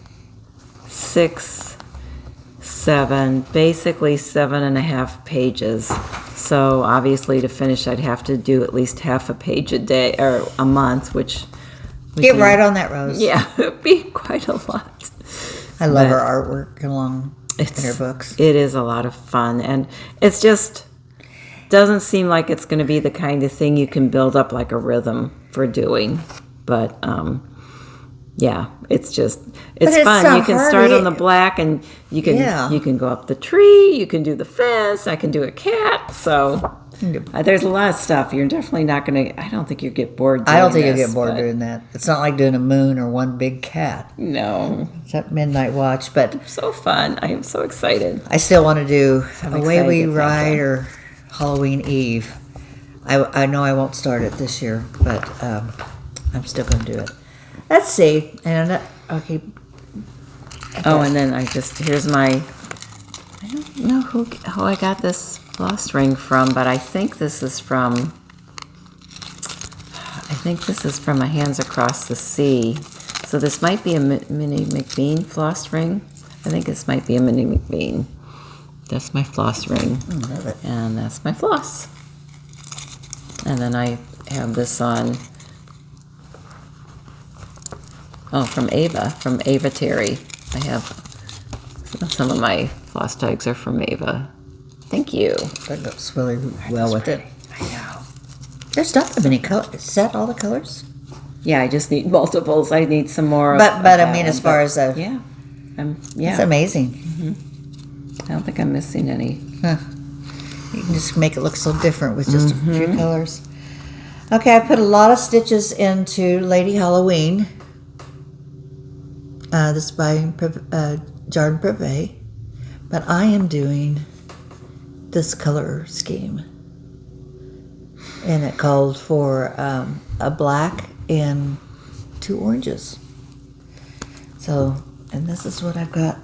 6, 7, basically 7.5 pages. So obviously to finish I'd have to do at least half a page a day or a month, which Get right on that, Rose. Yeah, it'd be quite a lot. I love her artwork along in her books. It is a lot of fun, and it's just doesn't seem like it's going to be the kind of thing you can build up like a rhythm for doing. But yeah, it's fun. You can start on the black, and you can go up the tree. You can do the fence. I can do a cat. So there's a lot of stuff. You're definitely not going to. I don't think you get bored. I don't think you'll get bored doing that. It's not like doing a moon or one big cat. No, it's that midnight watch, but so fun. I am so excited. I still want to do Away We Ride or Halloween Eve. I know I won't start it this year, but I'm still going to do it. Let's see. And okay. Oh, and then here's my. I don't know who I got this floss ring from, but I think this is from a Hands Across the Sea. So this might be a Minnie McBean floss ring. I think this might be a Minnie McBean. That's my floss ring. I love it. And that's my floss. And then I have this on. Oh, from Ava Terry. I have some of my floss tags are from Ava. Thank you. That goes really well with it. I know. There's not that many colors. Is that all the colors? Yeah, I just need multiples. I need some more. But I mean, as far as yeah, it's amazing. Mm-hmm. I don't think I'm missing any. Huh. You can just make it look so different with just a few colors. Okay, I put a lot of stitches into Lady Halloween. This is by Jardin Privé. But I am doing this color scheme. And it called for a black and 2 oranges. So, and this is what I've got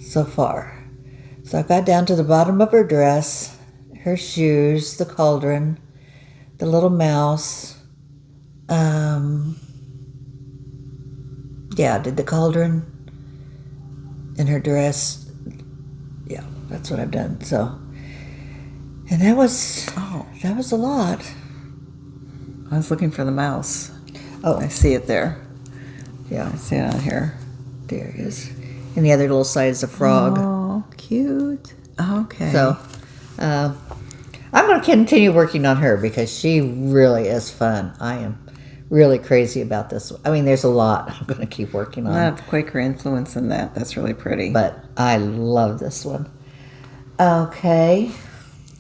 so far. So I got down to the bottom of her dress, her shoes, the cauldron, the little mouse. Yeah, I did the cauldron and her dress. Yeah, that's what I've done. So, and that was a lot. I was looking for the mouse. Oh, I see it there. yeah, I see it on here. there it is. And the other little side is a frog. Oh, cute. Okay. So, I'm going to continue working on her because she really is fun. I am really crazy about this. I mean, there's a lot I'm going to keep working on. I have Quaker influence in that. That's really pretty. But I love this one. Okay.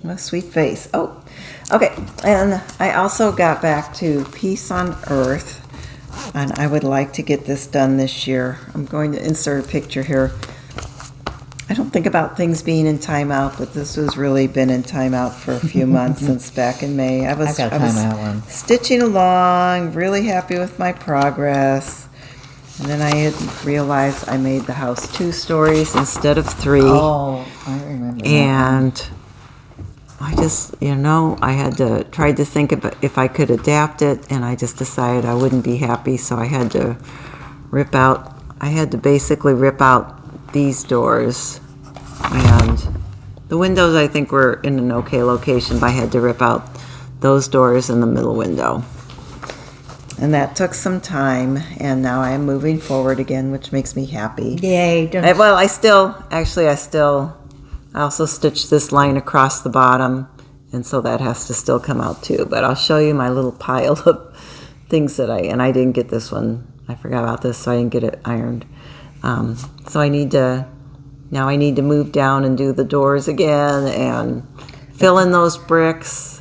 What a sweet face. Oh, okay. And I also got back to Peace on Earth. And I would like to get this done this year. I'm going to insert a picture here. I don't think about things being in timeout, but this has really been in timeout for a few months since back in May. I was got a timeout one. stitching along, really happy with my progress. And then I had realized I made the house 2 stories instead of 3. Oh, I remember that. And I just, I had to try to think about if I could adapt it, and I just decided I wouldn't be happy, so I had to basically rip out these doors, and the windows I think were in an okay location, but I had to rip out those doors in the middle window. And that took some time, and now I am moving forward again, which makes me happy. Yay. I also stitched this line across the bottom, and so that has to still come out too. But I'll show you my little pile of things that I didn't get this one. I forgot about this, so I didn't get it ironed. So I need to move down and do the doors again and fill in those bricks.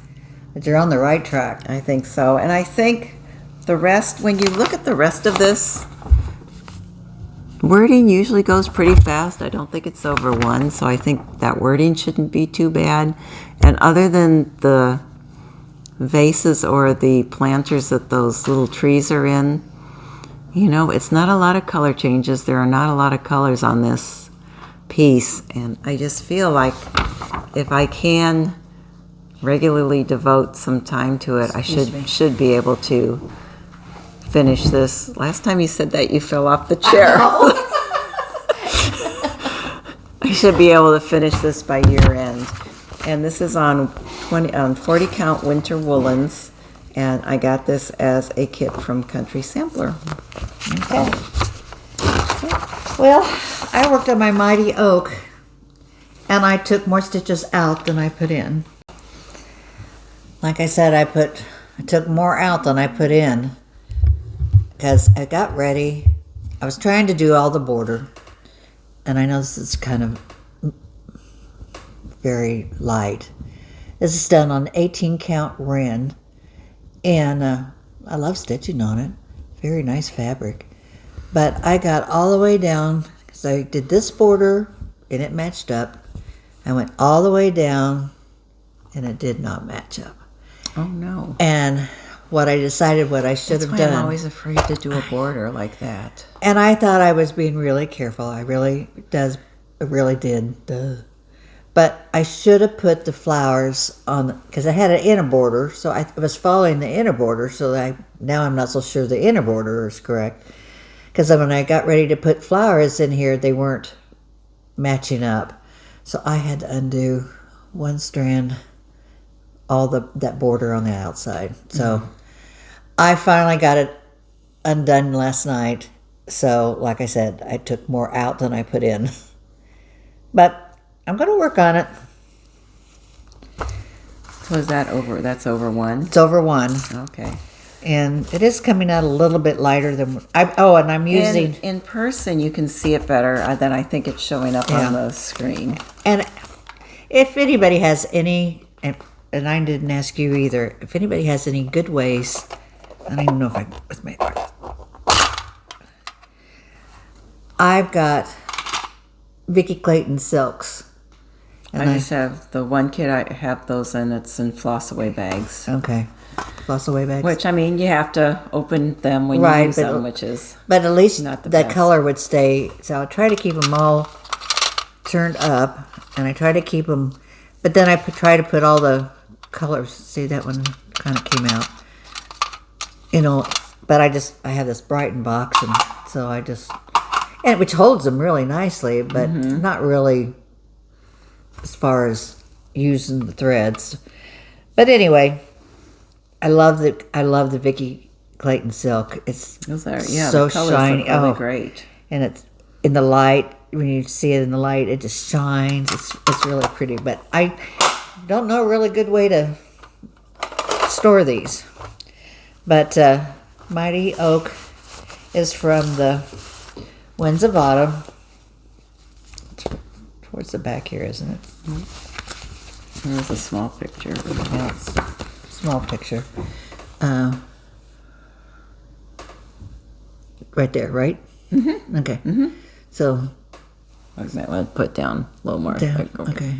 But you're on the right track. I think so. And I think the rest, when you look at the rest of this, wording usually goes pretty fast. I don't think it's over 1, so I think that wording shouldn't be too bad. And other than the vases or the planters that those little trees are in, it's not a lot of color changes. There are not a lot of colors on this piece. And I just feel like if I can regularly devote some time to it, I should be able to finish this. Last time you said that, you fell off the chair. I should be able to finish this by year end. And this is on 40 count winter woolens, and I got this as a kit from Country Sampler. Okay. Well, I worked on my Mighty Oak, and I took more stitches out than I put in. Like I said, I took more out than I put in because I got ready. I was trying to do all the border, and I know this is kind of very light. This is done on 18 count Ren, and I love stitching on it. Very nice fabric. But I got all the way down because I did this border and it matched up. I went all the way down and it did not match up. Oh no. And what I decided what I should have done. I'm always afraid to do a border like that. And I thought I was being really careful. I really did. Duh. But I should have put the flowers on, because I had an inner border, so I was following the inner border, so now I'm not so sure the inner border is correct. Because when I got ready to put flowers in here, they weren't matching up. So I had to undo one strand, all that border on the outside. So I finally got it undone last night. So like I said, I took more out than I put in. But I'm going to work on it. So is that over? That's over 1? It's over 1. Okay. And it is coming out a little bit lighter than... and I'm using... In person, you can see it better than I think it's showing up on the screen. And if anybody has any and I didn't ask you either, if anybody has any good ways, I don't even know if I, with my, I've got Vicky Clayton silks. And I just have the one kit I have those in. It's in floss away bags. Okay. Floss away bags. Which, I mean, you have to open them when you use them, which is but at least not the that best. color would stay. So I try to keep them all turned up, and I try to keep them, but then I try to put all the colors. See, that one kind of came out. You know, but I have this Brighton box, and so I just, and which holds them really nicely, but not really as far as using the threads. But anyway, I love the Vicky Clayton silk. It's those are, so the colors shiny. look really great. And it's in the light. When you see it in the light, it just shines. It's really pretty. But I don't know a really good way to store these. But Mighty Oak is from the Winds of Autumn. It's towards the back here, isn't it? There's a small picture. Yeah, it's a small picture. Right there, right? Mm-hmm. Okay. Mm-hmm. So. I might want to put down a little more. Down. Okay.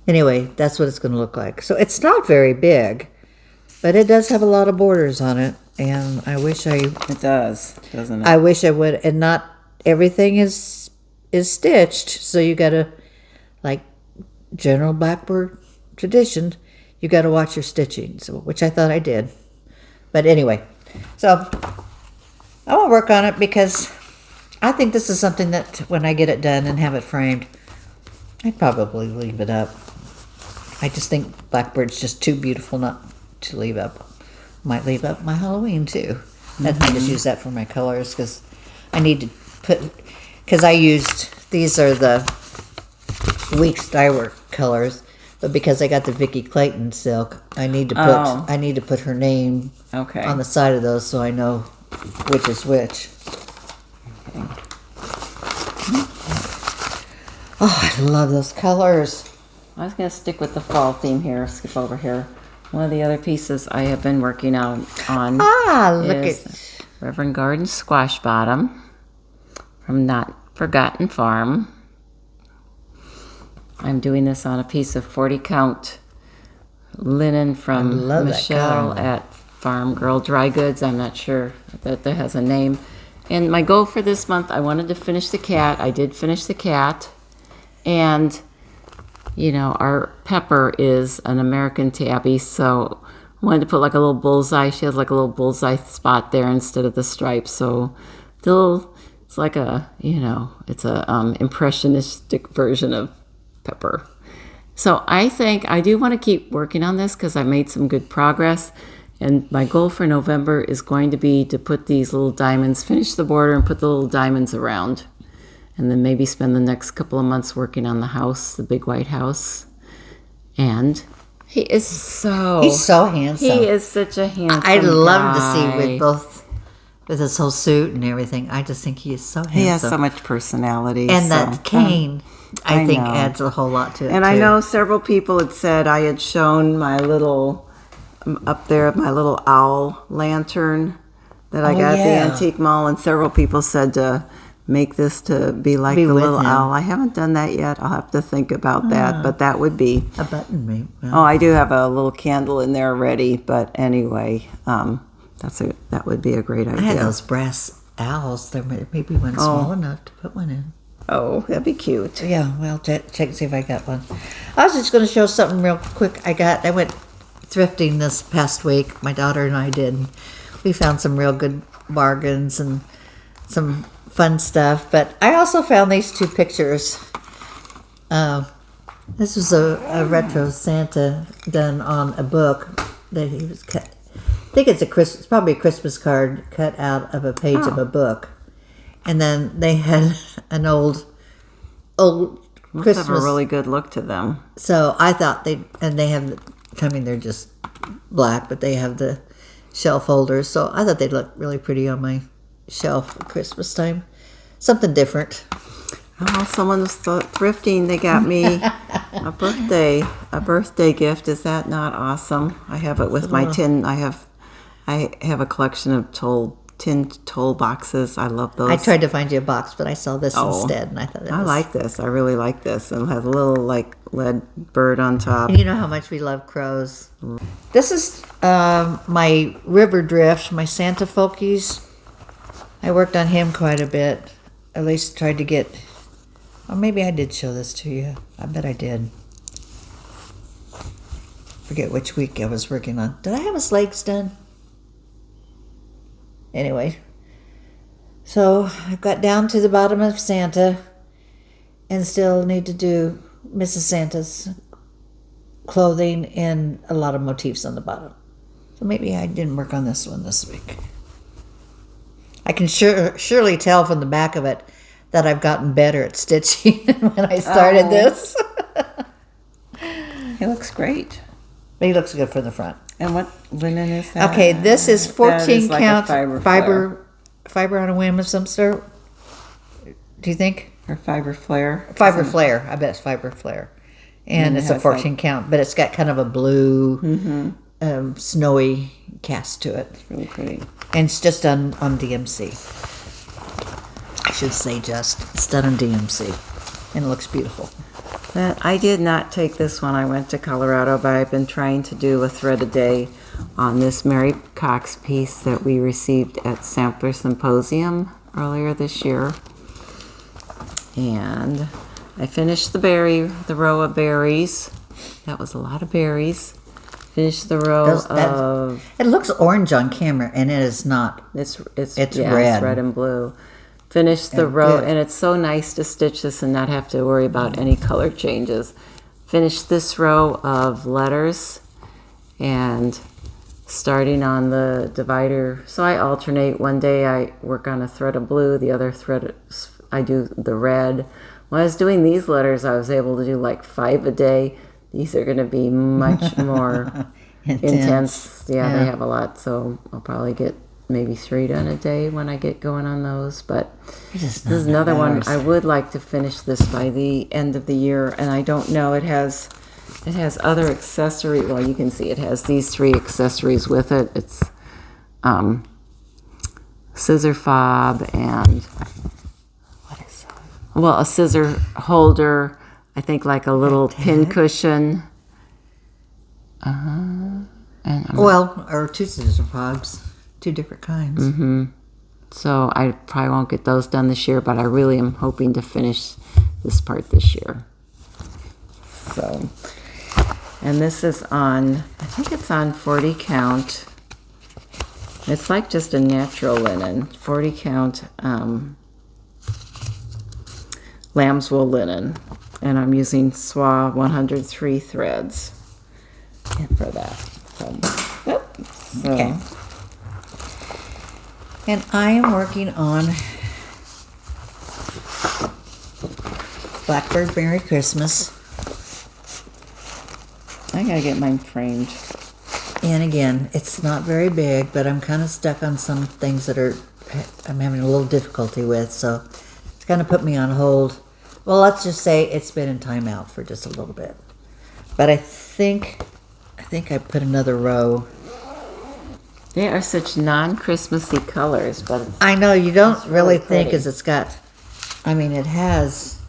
Anyway, that's what it's going to look like. So it's not very big, but it does have a lot of borders on it, and I wish It does, doesn't it? I wish I would, and not everything is stitched. So you got to, like general Blackbird tradition, you got to watch your stitching. So which I thought I did, but anyway, so I will work on it because I think this is something that when I get it done and have it framed, I'd probably leave it up. I just think Blackbird's just too beautiful not to leave up. Might leave up my Halloween too. I just use that for my colors because I need to put, because I used, these are the Weeks Dye Work colors, but because I got the Vicky Clayton silk, I need to put her name on the side of those so I know which is which. Oh, I love those colors. I was going to stick with the fall theme here, skip over here. One of the other pieces I have been working on Look is at Reverend Garden Squash Bottom from Not Forgotten Farm. I'm doing this on a piece of 40 count linen from Michelle at Farm Girl Dry Goods. I'm not sure that has a name. And my goal for this month, I wanted to finish the cat. I did finish the cat. And, you know, our Pepper is an American tabby, so I wanted to put like a little bullseye. She has like a little bullseye spot there instead of the stripes. So it's like a, you know, it's a impressionistic version of Pepper. So I think I do want to keep working on this because I made some good progress. And my goal for November is going to be to put these little diamonds, finish the border and put the little diamonds around. And then maybe spend the next couple of months working on the house, the big white house. And he's so handsome. He is such a handsome I'd love guy. to see with his whole suit and everything. I just think he is so handsome. He has so much personality. And that cane, I think, adds a whole lot to it. And I know several people had said I had shown my little, up there, my little owl lantern that I got at the Antique Mall. And several people said to make this to be like the little owl. I haven't done that yet. I'll have to think about that. But that would be a button, maybe. Well, oh, I do have a little candle in there ready. But anyway, that would be a great idea. I had those brass owls. There may be one small enough to put one in. Oh, that'd be cute. Yeah, well, check and see if I got one. I was just going to show something real quick. I went thrifting this past week. My daughter and I did. We found some real good bargains and some fun stuff. But I also found these two pictures. This was a retro Santa done on a book that he was cut. I think it's probably a Christmas card cut out of a page of a book. And then they had an old Must Christmas. have a really good look to them. So I thought they have, I mean, they're just black, but they have the shelf holders. So I thought they'd look really pretty on my shelf for Christmas time. Something different. Oh, someone was thrifting. They got me a birthday gift. Is that not awesome? I have it with my tin. I have a collection of tin toll boxes. I love those. I tried to find you a box, but I saw this instead, and I thought I like this. I really like this. It has a little like lead bird on top. And you know how much we love crows. This is my river drift, my Santa Folkies. I worked on him quite a bit. At least tried to get. Or maybe I did show this to you. I bet I did. Forget which week I was working on. Did I have his legs done? Anyway, so I got down to the bottom of Santa and still need to do Mrs. Santa's clothing and a lot of motifs on the bottom. So maybe I didn't work on this one this week. I can surely tell from the back of it that I've gotten better at stitching when I started this. It looks great. But he looks good from the front. And what linen is that? Okay, this is 14 like count a fiber on a whim of some sort. Do you think? Or fiber flare? Fiber flare. I bet it's fiber flare. And it's a 14 count, but it's got kind of a blue, snowy cast to it. It's really pretty. And it's just done on DMC. I should say just. It's done on DMC. And it looks beautiful. I did not take this one. I went to Colorado, but I've been trying to do a thread a day on this Mary Cox piece that we received at Sampler Symposium earlier this year. And I finished the row of berries. That was a lot of berries. Finished the row of... It looks orange on camera, and it is not. It's red. It's red and blue. Finished the row, and it's so nice to stitch this and not have to worry about any color changes. Finished this row of letters and starting on the divider. So I alternate. One day I work on a thread of blue, the other thread I do the red. When I was doing these letters, I was able to do like 5 a day. These are going to be much more intense. Yeah, they have a lot, so I'll probably get maybe 3 done a day when I get going on those. But this is another one. I would like to finish this by the end of the year, and I don't know. It has other accessories. Well, you can see it has these 3 accessories with it. It's scissor fob and what is that? Well, a scissor holder. I think like a little pin cushion. And or 2 scissor fobs. 2 different kinds. Mm-hmm. So I probably won't get those done this year, but I really am hoping to finish this part this year. So, and this is on, I think it's on 40 count. It's like just a natural linen, 40 count lamb's wool linen. And I'm using SWA 103 threads for that. So, okay. And I am working on Blackbird Merry Christmas. I gotta get mine framed. And again, it's not very big, but I'm kind of stuck on some things that I'm having a little difficulty with, so it's kind of put me on hold. Well, let's just say it's been in timeout for just a little bit. But I think I put another row. They are such non-Christmassy colors, but I know you don't really think pretty. as it's got. I mean, it has,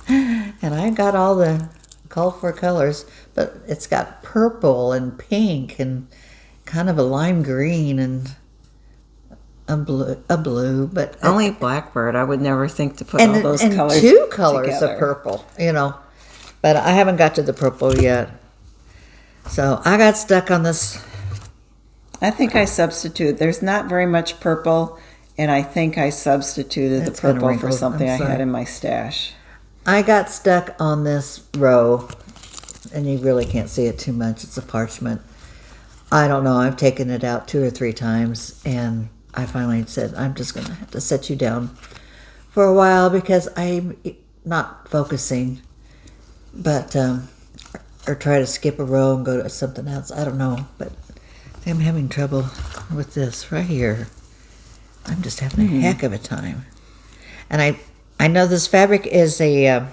and I got all the called for colors, but it's got purple and pink and kind of a lime green and a blue, but only Blackbird. I would never think to put all those colors. And 2 colors together. of purple, but I haven't got to the purple yet. So I got stuck on this. I think I substitute. There's not very much purple, and I think I substituted the purple for something I had in my stash. I got stuck on this row, and you really can't see it too much. It's a parchment. I don't know. I've taken it out 2 or 3 times, and I finally said, I'm just going to have to set you down for a while because I'm not focusing, but or try to skip a row and go to something else. I don't know, but I'm having trouble with this right here. I'm just having a heck of a time. And I know this fabric is a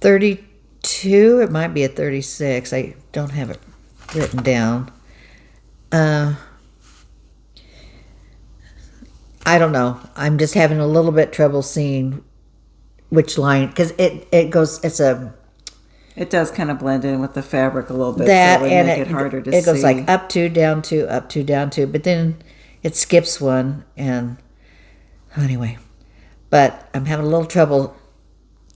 32. It might be a 36. I don't have it written down. I don't know. I'm just having a little bit trouble seeing which line, because it goes. It does kind of blend in with the fabric a little bit, That so it would and make it harder to see. It goes like up two, down two, up two, down two, but then it skips one, and anyway. But I'm having a little trouble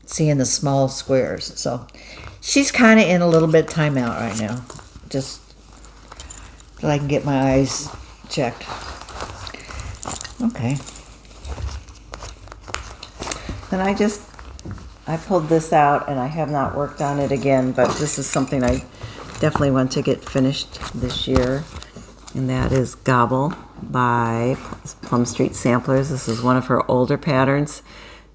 seeing the small squares. So she's kind of in a little bit timeout right now, just so I can get my eyes checked. Okay. And I pulled this out, and I have not worked on it again, but this is something I definitely want to get finished this year, and that is Gobble by Plum Street Samplers. This is one of her older patterns.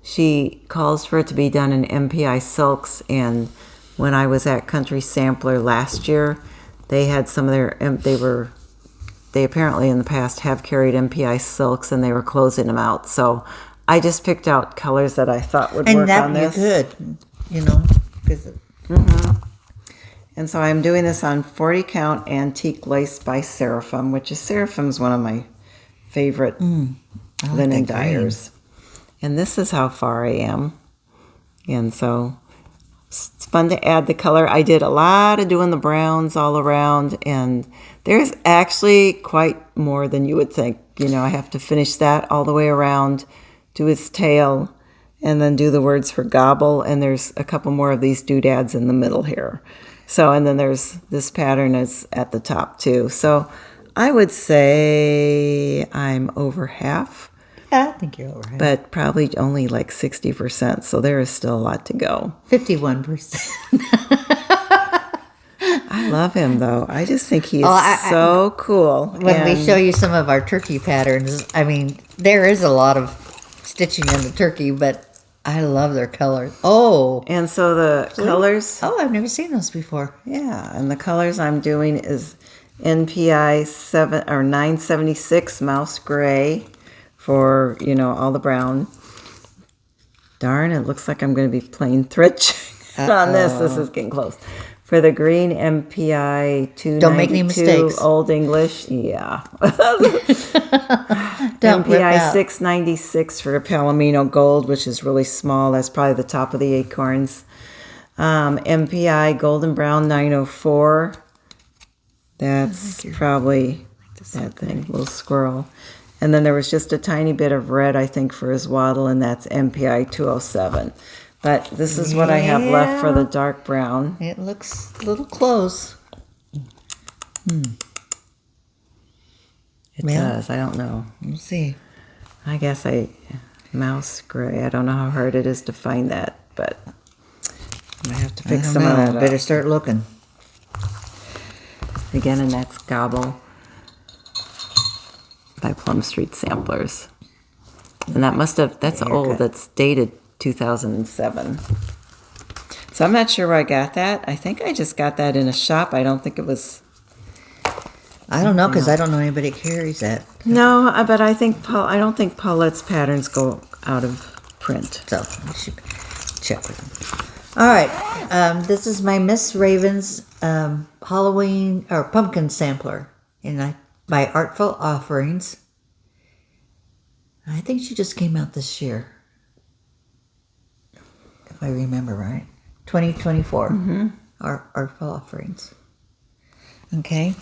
She calls for it to be done in MPI silks, and when I was at Country Sampler last year, they had some of their, they apparently in the past have carried MPI silks, and they were closing them out. So I just picked out colors that I thought would work on this. And that you could, because And so I'm doing this on 40 count antique lace by Seraphim, which is Seraphim's one of my favorite linen dyers. And this is how far I am. And so it's fun to add the color. I did a lot of doing the browns all around, and there's actually quite more than you would think. I have to finish that all the way around, do his tail, and then do the words for Gobble, and there's a couple more of these doodads in the middle here. So, and then there's this pattern is at the top too. So I would say I'm over half. I think you're over half. But probably only like 60%, so there is still a lot to go. 51%. I love him, though. I just think he is so cool. When we show you some of our turkey patterns, I mean, there is a lot of stitching in the turkey, but I love their colors. Oh. And so the colors... Oh, I've never seen those before. Yeah, and the colors I'm doing is NPI 976 Mouse Gray for, all the brown. Darn, it looks like I'm going to be playing thread on this. This is getting close. For the green, MPI 292. Don't make any mistakes. Old English. Yeah. Don't MPI 696 for Palomino Gold, which is really small. That's probably the top of the acorns. MPI Golden Brown 904. That's probably that thing, little squirrel. And then there was just a tiny bit of red, I think, for his waddle, and that's MPI 207. But this is what I have left for the dark brown. It looks a little close. It does. I don't know. We'll see. I guess mouse gray. I don't know how hard it is to find that, but I have to pick some of that up. Better start looking. Again, and that's Gobble by Plum Street Samplers. And that's old. That's dated 2007. So I'm not sure where I got that. I think I just got that in a shop. I don't think it was... I don't know, because I don't know anybody carries that. No, but I don't think Paulette's patterns go out of print. So we should check with them. All right. This is my Miss Raven's Halloween or pumpkin sampler by Artful Offerings. I think she just came out this year, if I remember right. 2024. Artful Offerings. Okay.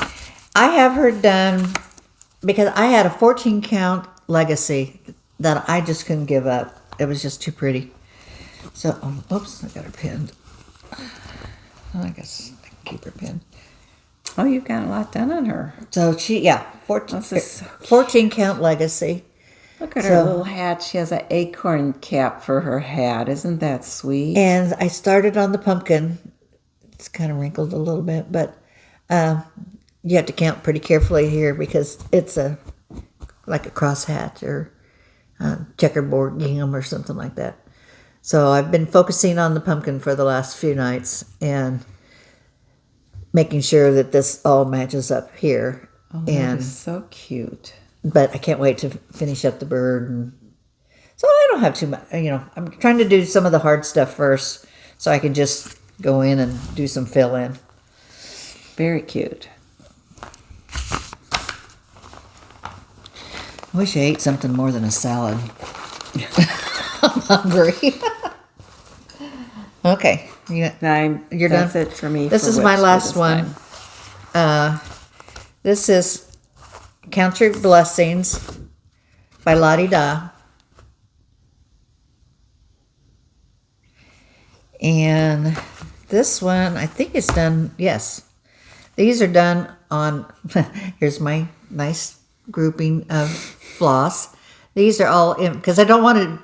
I have her done because I had a 14 count legacy that I just couldn't give up. It was just too pretty. So, oops, I got her pinned. I guess I can keep her pinned. Oh, you've got a lot done on her. So 14 count legacy. Look at her little hat. She has an acorn cap for her hat. Isn't that sweet? And I started on the pumpkin. It's kind of wrinkled a little bit, but you have to count pretty carefully here because it's like a cross hat or checkerboard gingham or something like that. So I've been focusing on the pumpkin for the last few nights and making sure that this all matches up here. Oh, that is so cute. But I can't wait to finish up the bird. So I don't have too much, I'm trying to do some of the hard stuff first so I can just go in and do some fill in. Very cute. I wish I ate something more than a salad. I'm hungry. Okay, you're That's done. it for me. This for is my whips for last this one. time. This is Count Your Blessings by Lottie Da. And this one, I think it's done, yes. These are done on, here's my nice grouping of floss. These are all, because I don't want to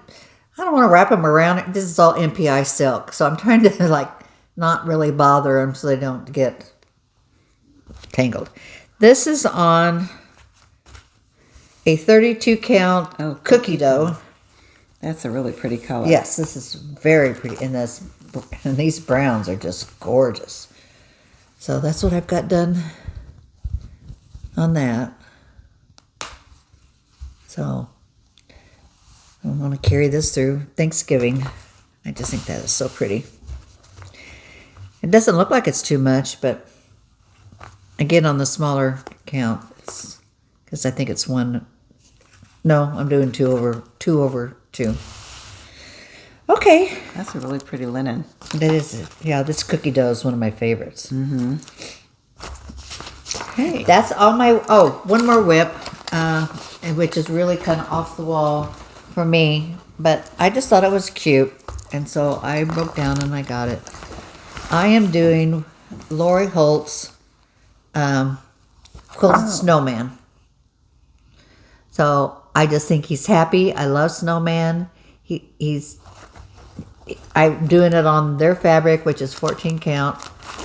wrap them around. This is all MPI silk. So I'm trying to like not really bother them so they don't get tangled. This is on a 32 count cookie dough. That's a really pretty color. Yes, this is very pretty. And these browns are just gorgeous. So that's what I've got done on that. So I want to carry this through Thanksgiving. I just think that is so pretty. It doesn't look like it's too much, but again, on the smaller count, because I think it's one. No, I'm doing 2 over 2. Okay. That's a really pretty linen. That is, yeah, this cookie dough is one of my favorites. Mm-hmm. Okay. That's all my, one more whip, which is really kind of off the wall for me, but I just thought it was cute, and so I broke down and I got it. I am doing Lori Holt's Quilted Snowman. So I just think he's happy. I love Snowman. I'm doing it on their fabric, which is 14 count,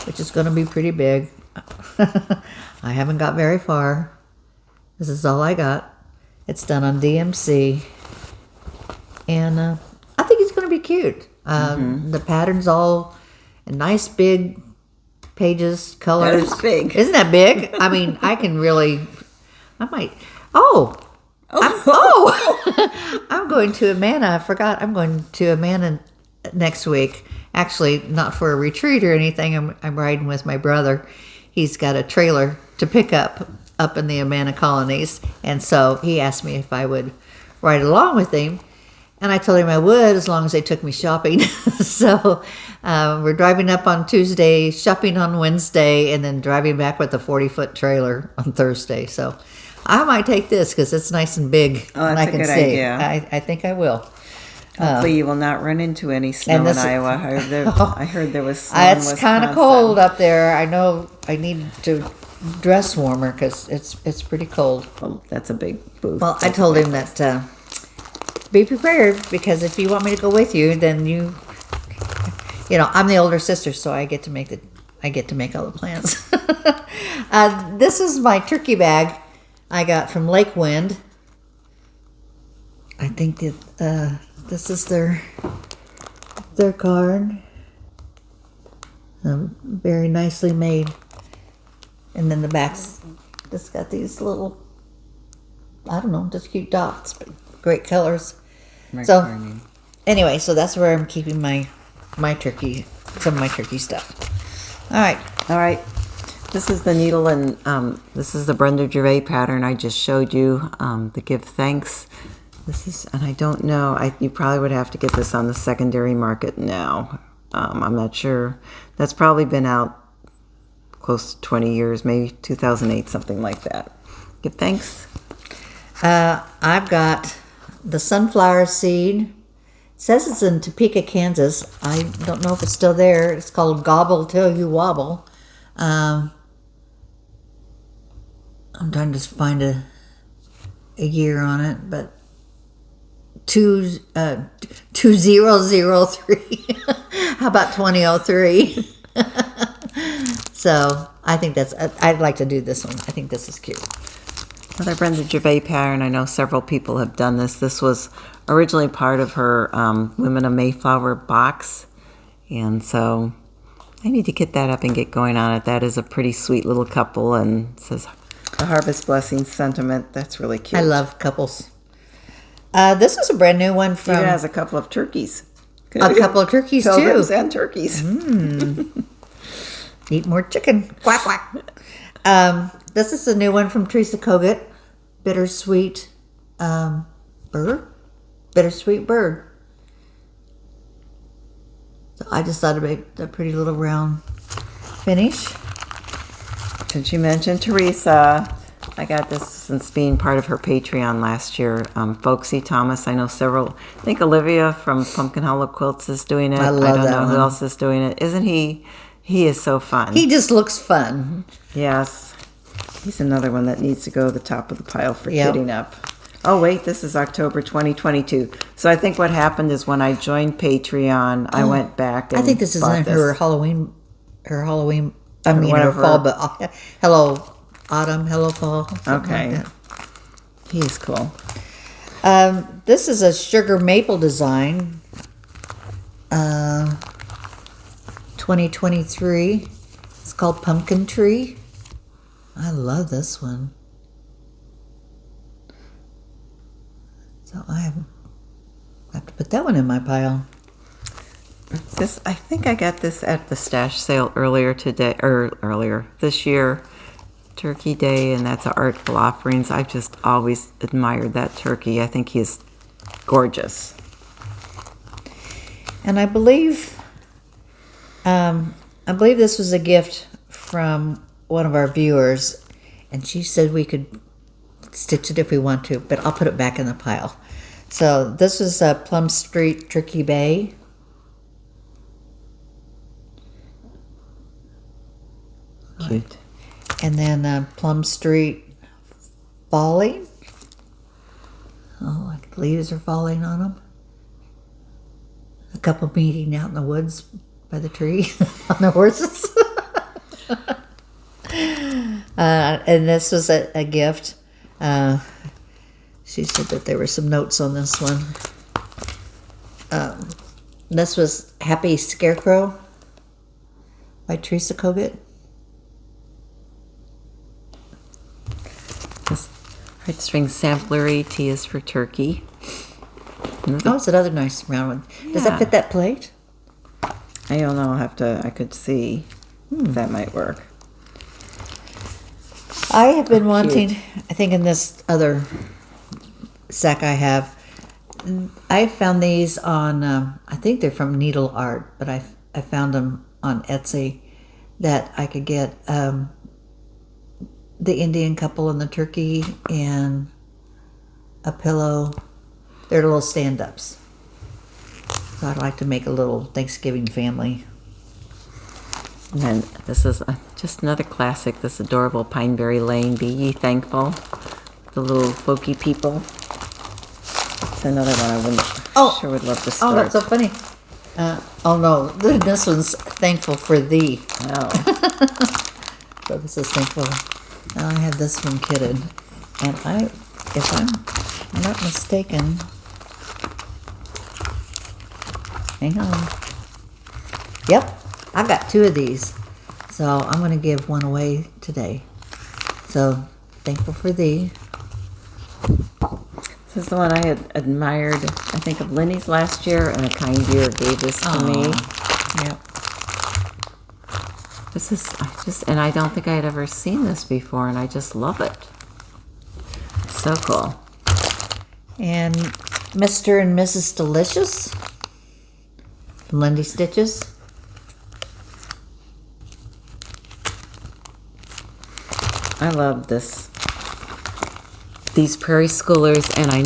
which is going to be pretty big. I haven't got very far. This is all I got. It's done on DMC. And I think it's going to be cute. The pattern's all nice big pages, colors. That is big. Isn't that big? I mean, I might, I'm going to Amana. I forgot. I'm going to Amana next week. Actually, not for a retreat or anything. I'm riding with my brother. He's got a trailer to pick up in the Amana colonies. And so he asked me if I would ride along with him. And I told him I would as long as they took me shopping. So we're driving up on Tuesday, shopping on Wednesday, and then driving back with a 40-foot trailer on Thursday. So I might take this because it's nice and big. Oh, that's and I a can good see. idea. I think I will. Hopefully you will not run into any snow in Iowa. I heard there was snow in Wisconsin. It's kind of cold up there. I know I need to dress warmer because it's pretty cold. Well, that's a big boost. Well, I told him that be prepared because if you want me to go with you, then I'm the older sister, so I get to make all the plans. This is my turkey bag I got from Lake Wind. I think that this is their card. Very nicely made. And then the back's just got these little, I don't know, just cute dots, but great colors. So anyway, so that's where I'm keeping my turkey, some of my turkey stuff. All right. This is the needle, and this is the Brenda Gervais pattern I just showed you. The Give Thanks. And I don't know. You probably would have to get this on the secondary market now. I'm not sure. That's probably been out close to 20 years, maybe 2008, something like that. Give Thanks. I've got the sunflower seed. It says it's in Topeka, Kansas. I don't know if it's still there. It's called Gobble Till You Wobble. I'm trying to find a year on it, but 2003. How about 2003? So I think I'd like to do this one. I think this is cute. Another Brenda Gervais pattern. I know several people have done this. This was originally part of her Women of Mayflower box. And so I need to get that up and get going on it. That is a pretty sweet little couple, and it says the Harvest Blessing Sentiment. That's really cute. I love couples. This is a brand new one from... It has a couple of turkeys. A couple of turkeys too. Pilgrims and turkeys. Eat more chicken. Quack quack. This is a new one from Teresa Kogut. Bittersweet bird. Bittersweet bird. So I just thought it'd be a pretty little round finish. Since you mentioned Teresa, I got this since being part of her Patreon last year. Folksy Thomas, I know several. I think Olivia from Pumpkin Hollow Quilts is doing it. I love don't that know one. who else is doing it. Isn't he? He is so fun. He just looks fun. Yes. He's another one that needs to go to the top of the pile for Yep. kitting up. Oh, wait, this is October 2022. So I think what happened is when I joined Patreon, I went back and I think this is bought in this. her Halloween, I mean, her whatever. fall, but hello autumn, hello fall. something Okay. like that. He's cool. This is a sugar maple design. 2023. It's called Pumpkin Tree. I love this one. So I have to put that one in my pile. This, I think I got this at the stash sale earlier this year, Turkey Day, and that's Artful Offerings. I've just always admired that turkey. I think he's gorgeous. And I believe this was a gift from one of our viewers, and she said we could stitch it if we want to, but I'll put it back in the pile. So this was Plum Street Turkey Bay. Cute. And then Plum Street Falling. Oh, like leaves are falling on them. A couple meeting out in the woods by the tree on the horses. And this was a gift. She said that there were some notes on this one. This was Happy Scarecrow by Teresa Kogut. This heartstring samplery T is for turkey. Oh, it's another nice round one. Does that Yeah. fit that plate? I don't know. I could see if that might work. I have been Cute. wanting, I think in this other sack I have, I found these on, I think they're from Needle Art, but I found them on Etsy that I could get the Indian couple and the turkey and a pillow. They're little stand-ups. So I'd like to make a little Thanksgiving family. And then this is just another classic, this adorable Pineberry Lane, Be Ye Thankful. The little folky people. It's another one I sure would love to Oh, start. that's so funny. Oh no, this one's Thankful for Thee. Oh. So this is Thankful. Now I have this one kitted. And if I'm not mistaken, hang on. Yep, I've got two of these. So I'm going to give one away today. So Thankful for Thee. This is the one I had admired, I think, of Lenny's last year, and a kind viewer gave this to me. Yep. This is, and I don't think I had ever seen this before, and I just love it. So cool. And Mr. and Mrs. Delicious from Lindy Stitches. I love these Prairie Schoolers, and I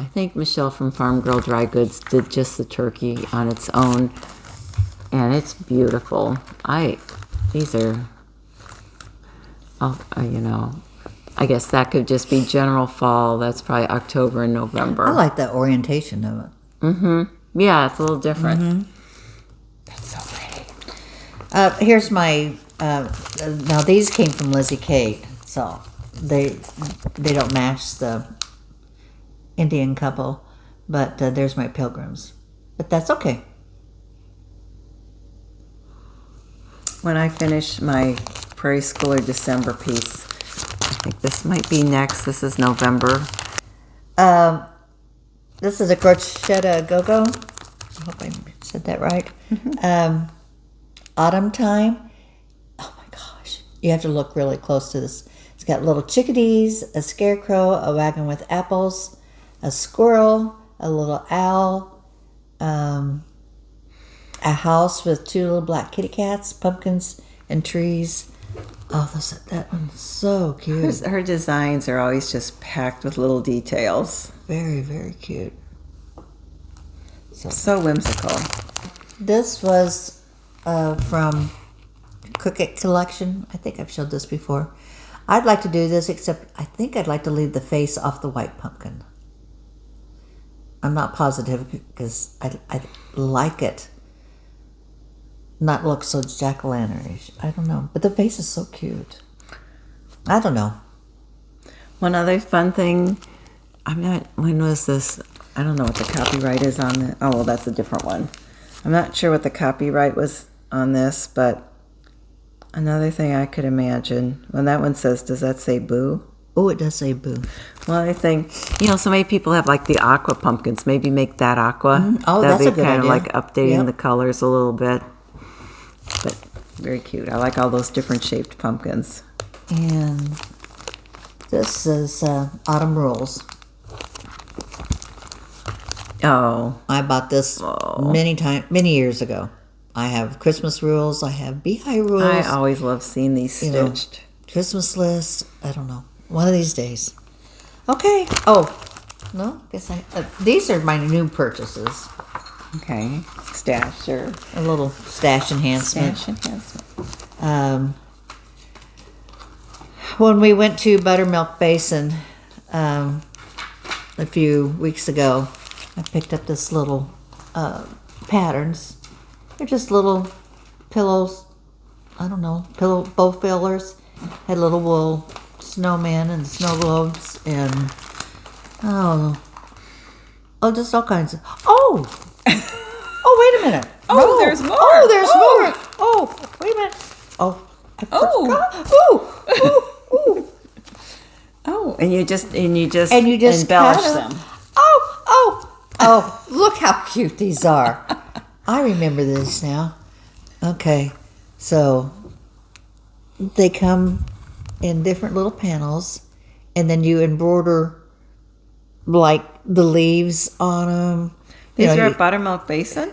think Michelle from Farm Girl Dry Goods did just the turkey on its own, and it's beautiful. These are, I guess that could just be general fall. That's probably October and November. I like the orientation of it. Yeah, it's a little different. That's so pretty. Here's my, now these came from Lizzie Kate, so they don't match the Indian couple, but there's my pilgrims. But that's okay. When I finish my Prairie Schooler December piece, I think this might be next. This is November. This is a Crochet Go-Go. I hope I said that right. Autumn time. Oh my gosh. You have to look really close to this. It's got little chickadees, a scarecrow, a wagon with apples, a squirrel, a little owl, a house with 2 little black kitty cats, pumpkins, and trees. Oh, that one's so cute. Her designs are always just packed with little details. Very, very cute. So whimsical. This was from Cook It Collection. I think I've showed this before. I'd like to do this, except I think I'd like to leave the face off the white pumpkin. I'm not positive because I like it. Not look so jack-o'-lantern-ish. I don't know. But the face is so cute. I don't know. One other fun thing, when was this? I don't know what the copyright is on it. Oh, well, that's a different one. I'm not sure what the copyright was on this, but another thing I could imagine, when that one says, does that say boo? Oh, it does say boo. Well, I think, so many people have like the aqua pumpkins. Maybe make that aqua. Mm-hmm. Oh, that'd that's be a good kind idea. of like updating Yep. the colors a little bit. But very cute. I like all those different shaped pumpkins. And this is Autumn Rules. Oh, I bought this many years ago. I have Christmas rules. I have Beehive rules. I always love seeing these You know, stitched. Christmas list. I don't know. One of these days. Okay. Oh, no. These are my new purchases. Okay. Stash or A little stash enhancement. stash enhancement. When we went to Buttermilk Basin a few weeks ago, I picked up this little patterns. They're just little pillows. I don't know, pillow bow fillers. Had little wool snowmen and snow globes and just all kinds of. Oh, wait a minute. Oh, No. there's more. Oh, there's Oh. more. Oh, wait a minute. Oh, I Oh. forgot. Ooh. Oh, and you just embellish them. Oh, look how cute these are. I remember this now. Okay, so they come in different little panels, and then you embroider like the leaves on them. These are at Buttermilk Basin?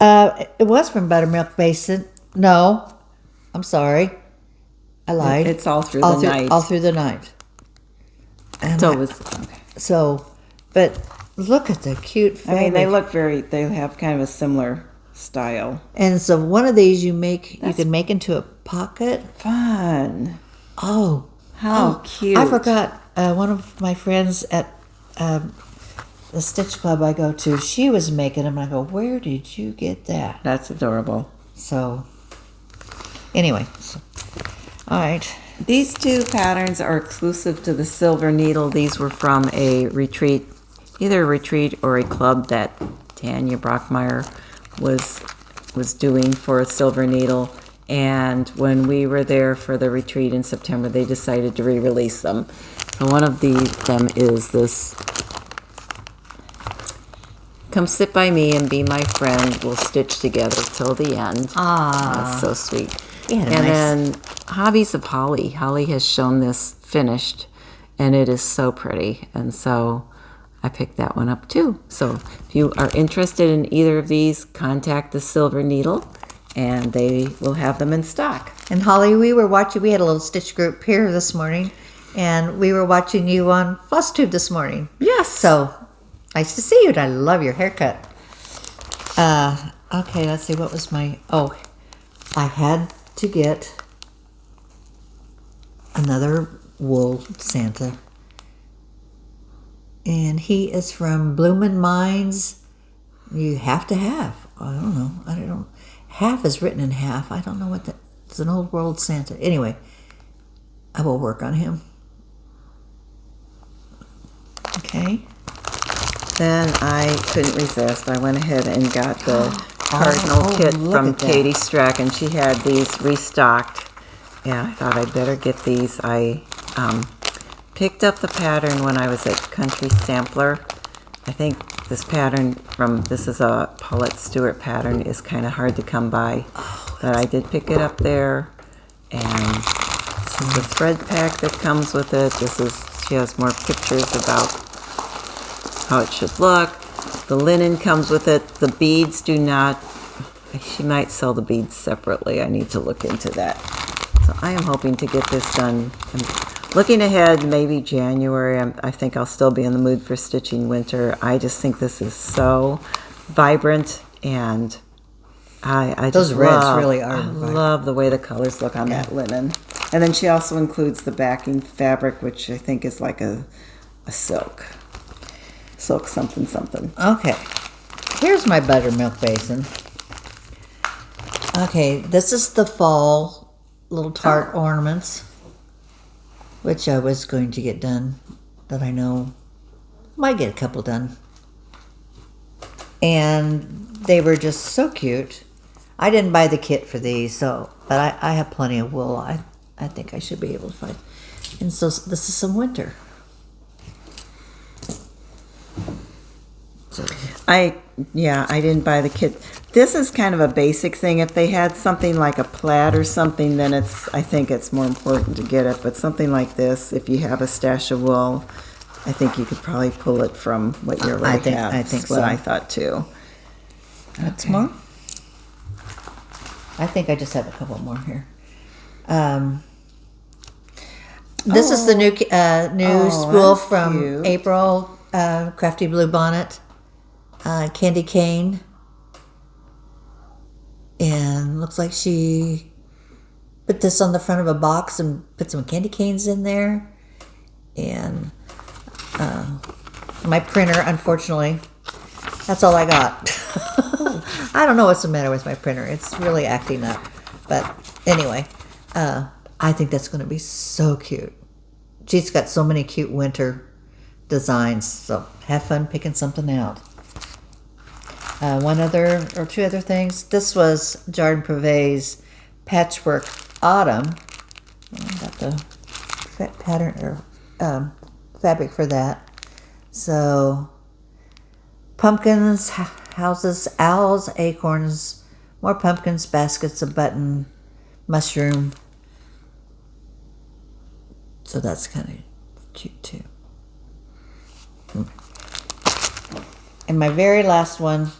It was from Buttermilk Basin. No, I'm sorry. I lied. It's all through the night. All through the night. And So it was, okay. But look at the cute I mean, fabric. they have kind of a similar style. And so one of these you can make into a pocket. Fun. Oh, How cute. I forgot. One of my friends at the Stitch Club I go to, she was making them. I go, where did you get that? That's adorable. So, anyway, all right. These two patterns are exclusive to the Silver Needle. These were from a retreat, either a retreat or a club that Tanya Brockmeyer was doing for Silver Needle. And when we were there for the retreat in September, they decided to re-release them. So one of them is this. Come sit by me and be my friend. We'll stitch together till the end. Ah. That's so sweet. Yeah, and nice. then Hobbies of Holly. Holly has shown this finished, and it is so pretty. And so I picked that one up too. So if you are interested in either of these, contact the Silver Needle, and they will have them in stock. And Holly, we had a little stitch group here this morning, and we were watching you on Flosstube this morning. Yes. So nice to see you, and I love your haircut. Okay, let's see, what was I had to get another wool Santa. And he is from Bloomin' Minds. You have to have. I don't know. Half is written in half. I don't know what that. It's an old world Santa. Anyway, I will work on him. Okay. Then I couldn't resist. I went ahead and got the Cardinal kit look from at that. Katie Strack, and she had these restocked. Yeah, I thought I'd better get these. I picked up the pattern when I was at Country Sampler, I think this pattern this is a Paulette Stewart pattern, is kind of hard to come by. But I did pick it up there. And this is the thread pack that comes with it. She has more pictures about how it should look. The linen comes with it. The beads do not. She might sell the beads separately. I need to look into that. So I am hoping to get this done. I'm looking ahead, maybe January. I think I'll still be in the mood for stitching winter. I just think this is so vibrant, and I Those just reds love, really are I vibrant. love the way the colors look on that linen. And then she also includes the backing fabric, which I think is like a silk something something. Okay, here's my buttermilk basin. Okay, this is the fall little tart ornaments, which I was going to get done, that I know might get a couple done. And they were just so cute. I didn't buy the kit for these, but I have plenty of wool. I think I should be able to find. And so this is some winter. So, I didn't buy the kit. This is kind of a basic thing. If they had something like a plaid or something, then I think it's more important to get it. But something like this, if you have a stash of wool, I think you could probably pull it from what you already have. I think That's what so. I thought too. that's more. I think I just have a couple more here. This is the new spool that's from cute. April, Crafty Blue Bonnet, Candy Cane. And looks like she put this on the front of a box and put some candy canes in there. And my printer, unfortunately, that's all I got. I don't know what's the matter with my printer. It's really acting up. But anyway, I think that's going to be so cute. She's got so many cute winter designs. So have fun picking something out. One other or two other things. This was Jardin Privé's Patchwork Autumn. I got the pattern or fabric for that. So pumpkins, houses, owls, acorns, more pumpkins, baskets of button, mushroom. So that's kind of cute too. And my very last one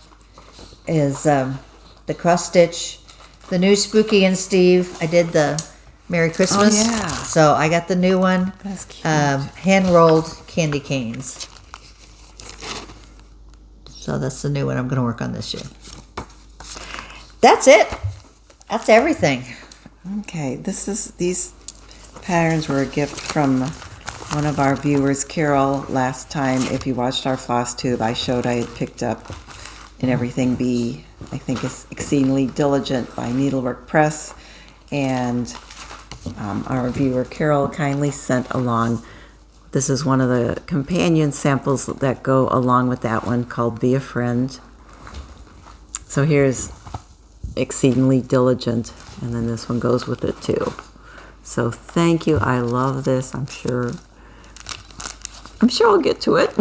is the cross stitch, the new Spooky and Steve. I did the Merry Christmas. Oh, yeah. So I got the new one. That's cute. Hand rolled candy canes. So that's the new one I'm going to work on this year. That's it. That's everything. Okay, these patterns were a gift from one of our viewers, Carol. Last time, if you watched our Flosstube, I showed I had picked up And Everything Be, I think it's Exceedingly Diligent by Needlework Press. And our viewer, Carol, kindly sent along, this is one of the companion samples that go along with that one, called Be a Friend. So here's Exceedingly Diligent, and then this one goes with it too. So thank you. I love this. I'm sure I'll get to it.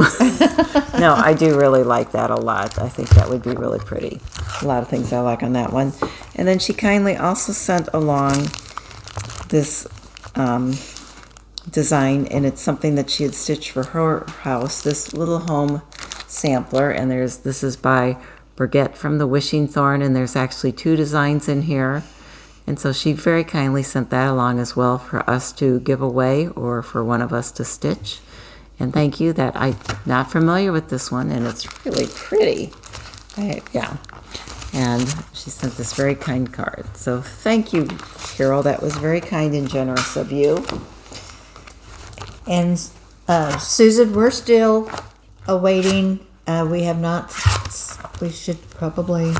No, I do really like that a lot. I think that would be really pretty. A lot of things I like on that one. And then she kindly also sent along this design, and it's something that she had stitched for her house, this little home sampler. And this is by Brigitte from the Wishing Thorn, and there's actually 2 designs in here. And so she very kindly sent that along as well for us to give away or for one of us to stitch. And thank you. That I'm not familiar with this one, and it's really pretty. Yeah. And she sent this very kind card. So thank you, Carol. That was very kind and generous of you. And Susan, we're still awaiting. We have not. We should probably.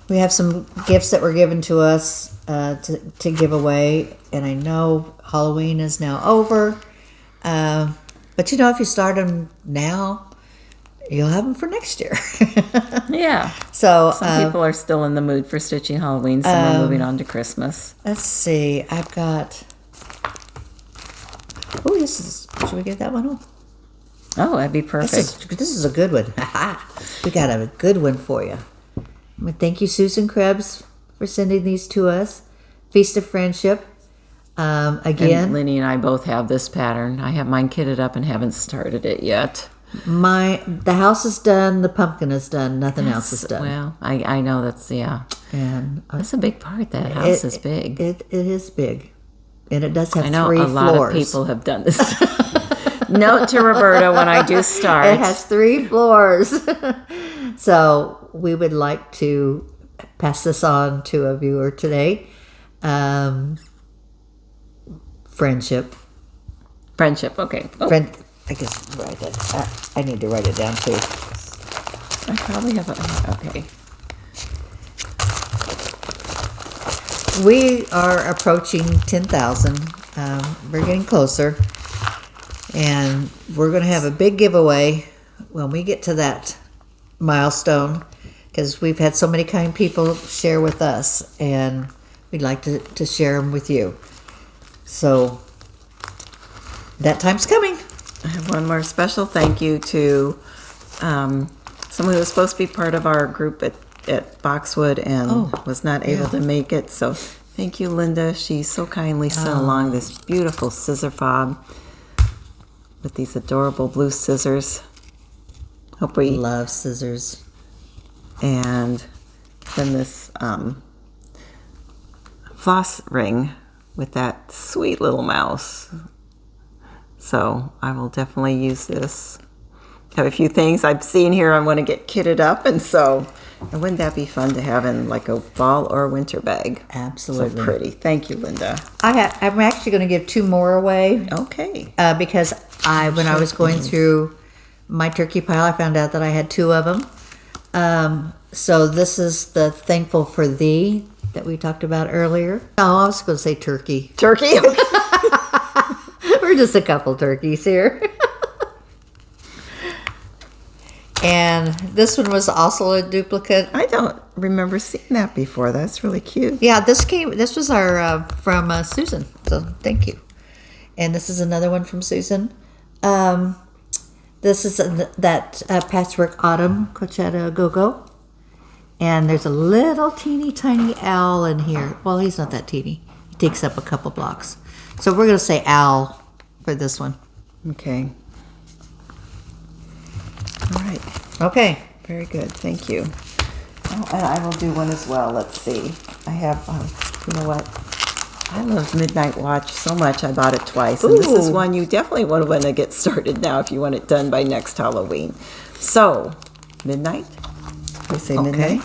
We have some gifts that were given to us to give away, and I know Halloween is now over. But if you start them now, you'll have them for next year. Yeah. So some people are still in the mood for stitching Halloween, some are moving on to Christmas. let's see. I've got. Oh, this is. Should we get that one on? Oh, that'd be perfect. This is a good one. We got a good one for you. Well, thank you, Susan Krebs, for sending these to us. Feast of Friendship. Again, And Lenny and I both have this pattern. I have mine kitted up and haven't started it yet. the house is done, the pumpkin is done, nothing else is done. Well, I know that's, yeah. And That's a big part. That house is big. It is big. And it does have I know 3 a floors. lot of people have done this. Note to Roberta when I do start. It has 3 floors. So we would like to pass this on to a viewer today. Friendship. Friendship, okay. Oh, I guess write it. I need to write it down too. I probably have a, okay. We are approaching 10,000. We're getting closer. And we're going to have a big giveaway when we get to that milestone, because we've had so many kind people share with us, and we'd like to share them with you. So that time's coming. I have one more special thank you to someone who was supposed to be part of our group at Boxwood and was not able to make it. So thank you, Linda. She so kindly sent along this beautiful scissor fob with these adorable blue scissors. Hope we love scissors. And then this floss ring with that sweet little mouse. So I will definitely use this. Have a few things I've seen here I want to get kitted up, and so and wouldn't that be fun to have in like a fall or winter bag? Absolutely. So pretty. Thank you, Linda. I'm actually going to give 2 more away. Okay. Because when I was going through my turkey pile, I found out that I had 2 of them. So this is the Thankful for Thee that we talked about earlier. Oh, I was going to say turkey. Turkey? Okay. We're just a couple turkeys here. And this one was also a duplicate. I don't remember seeing that before. That's really cute. Yeah, this was our from Susan. So thank you. And this is another one from Susan. This is that Patchwork Autumn Cochetta Go-Go. And there's a little teeny tiny owl in here. Well, he's not that teeny. He takes up a couple blocks. So we're going to say owl for this one. Okay. All right. Okay. Very good. Thank you. Oh, and I will do one as well. Let's see. I have, you know what? I love Midnight Watch so much. I bought it twice. And this is one you definitely want to get started now if you want it done by next Halloween. So, midnight. We say midnight.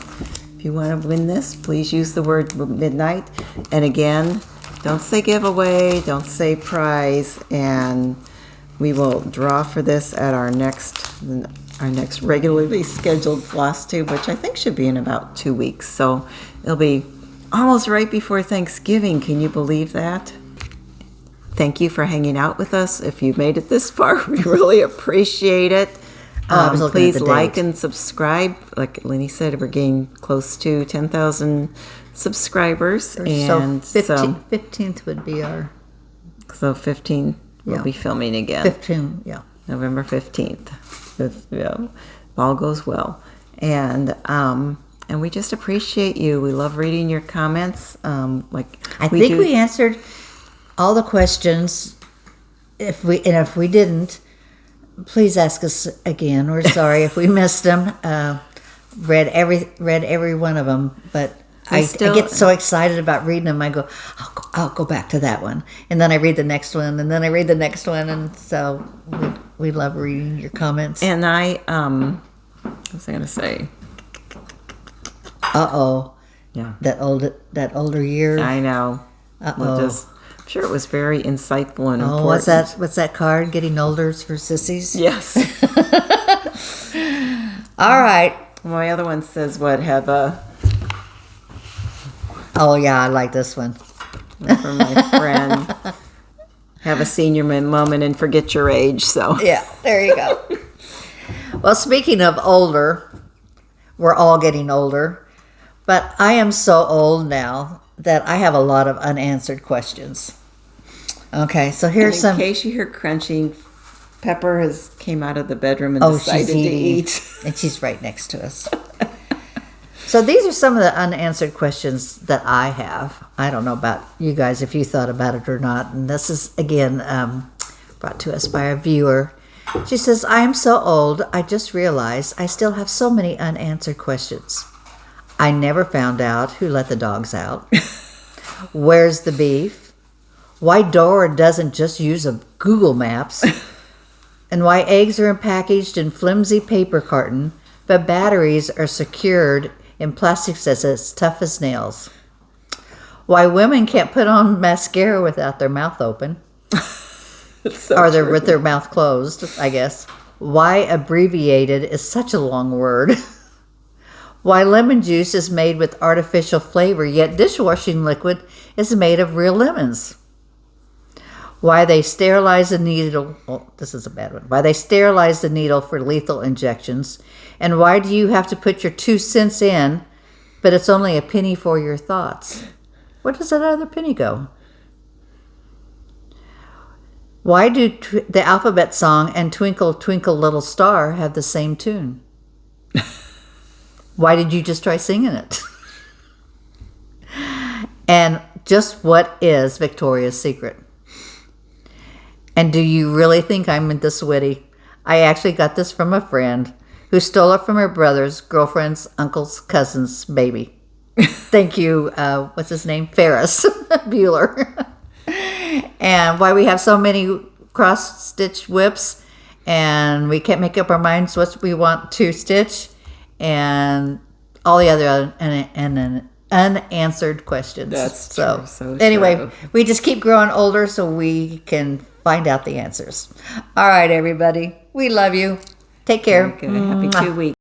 If you want to win this, please use the word midnight. And again, don't say giveaway. Don't say prize. And we will draw for this at our next regularly scheduled Flosstube, which I think should be in about 2 weeks. So it'll be almost right before Thanksgiving. Can you believe that? Thank you for hanging out with us. If you've made it this far, we really appreciate it. Please like and subscribe. Like Lenny said, we're getting close to 10,000 subscribers. And so 15th would be our... So 15, we'll be filming again. 15, yeah. November 15th. If all goes well. And we just appreciate you. We love reading your comments. I think we answered all the questions. If we didn't, please ask us again. We're sorry if we missed them. Read every one of them, but I get so excited about reading them. I go, I'll go back to that one, and then I read the next one, and then I read the next one, and so we love reading your comments. And what was I going to say? Yeah. That older year. I know. I'm sure it was very insightful and important. What's that card? Getting older's for sissies? Yes. All right. My other one says what? Have a... Oh, yeah, I like this one. From my friend. Have a senior moment and forget your age. So yeah, there you go. Well, speaking of older, we're all getting older, but I am so old now that I have a lot of unanswered questions. Okay, so here's some... In case you hear crunching, Pepper came out of the bedroom and decided she's to eating, eat. and she's right next to us. So these are some of the unanswered questions that I have. I don't know about you guys if you thought about it or not. And this is, again, brought to us by a viewer. She says, I am so old, I just realized I still have so many unanswered questions. I never found out who let the dogs out. Where's the beef? Why Dora doesn't just use a Google Maps? And why eggs are packaged in flimsy paper carton, but batteries are secured in plastic that's as tough as nails. Why women can't put on mascara without their mouth open. So or true. with their mouth closed, I guess. Why abbreviated is such a long word. Why lemon juice is made with artificial flavor, yet dishwashing liquid is made of real lemons. Why they sterilize the needle. Oh, this is a bad one. Why they sterilize the needle for lethal injections. And why do you have to put your 2 cents in, but it's only a penny for your thoughts? Where does that other penny go? Why do the alphabet song and Twinkle, Twinkle, Little Star have the same tune? Why did you just try singing it? And just what is Victoria's Secret? And do you really think I'm this witty? I actually got this from a friend who stole it from her brother's, girlfriend's, uncle's, cousin's baby. Thank you, what's his name? Ferris Bueller. And why we have so many cross-stitch whips, and we can't make up our minds what we want to stitch, and all the other unanswered questions. That's so true. So anyway, true. we just keep growing older so we can find out the answers. All right, everybody. We love you. Take care. Very good. Happy 2 weeks.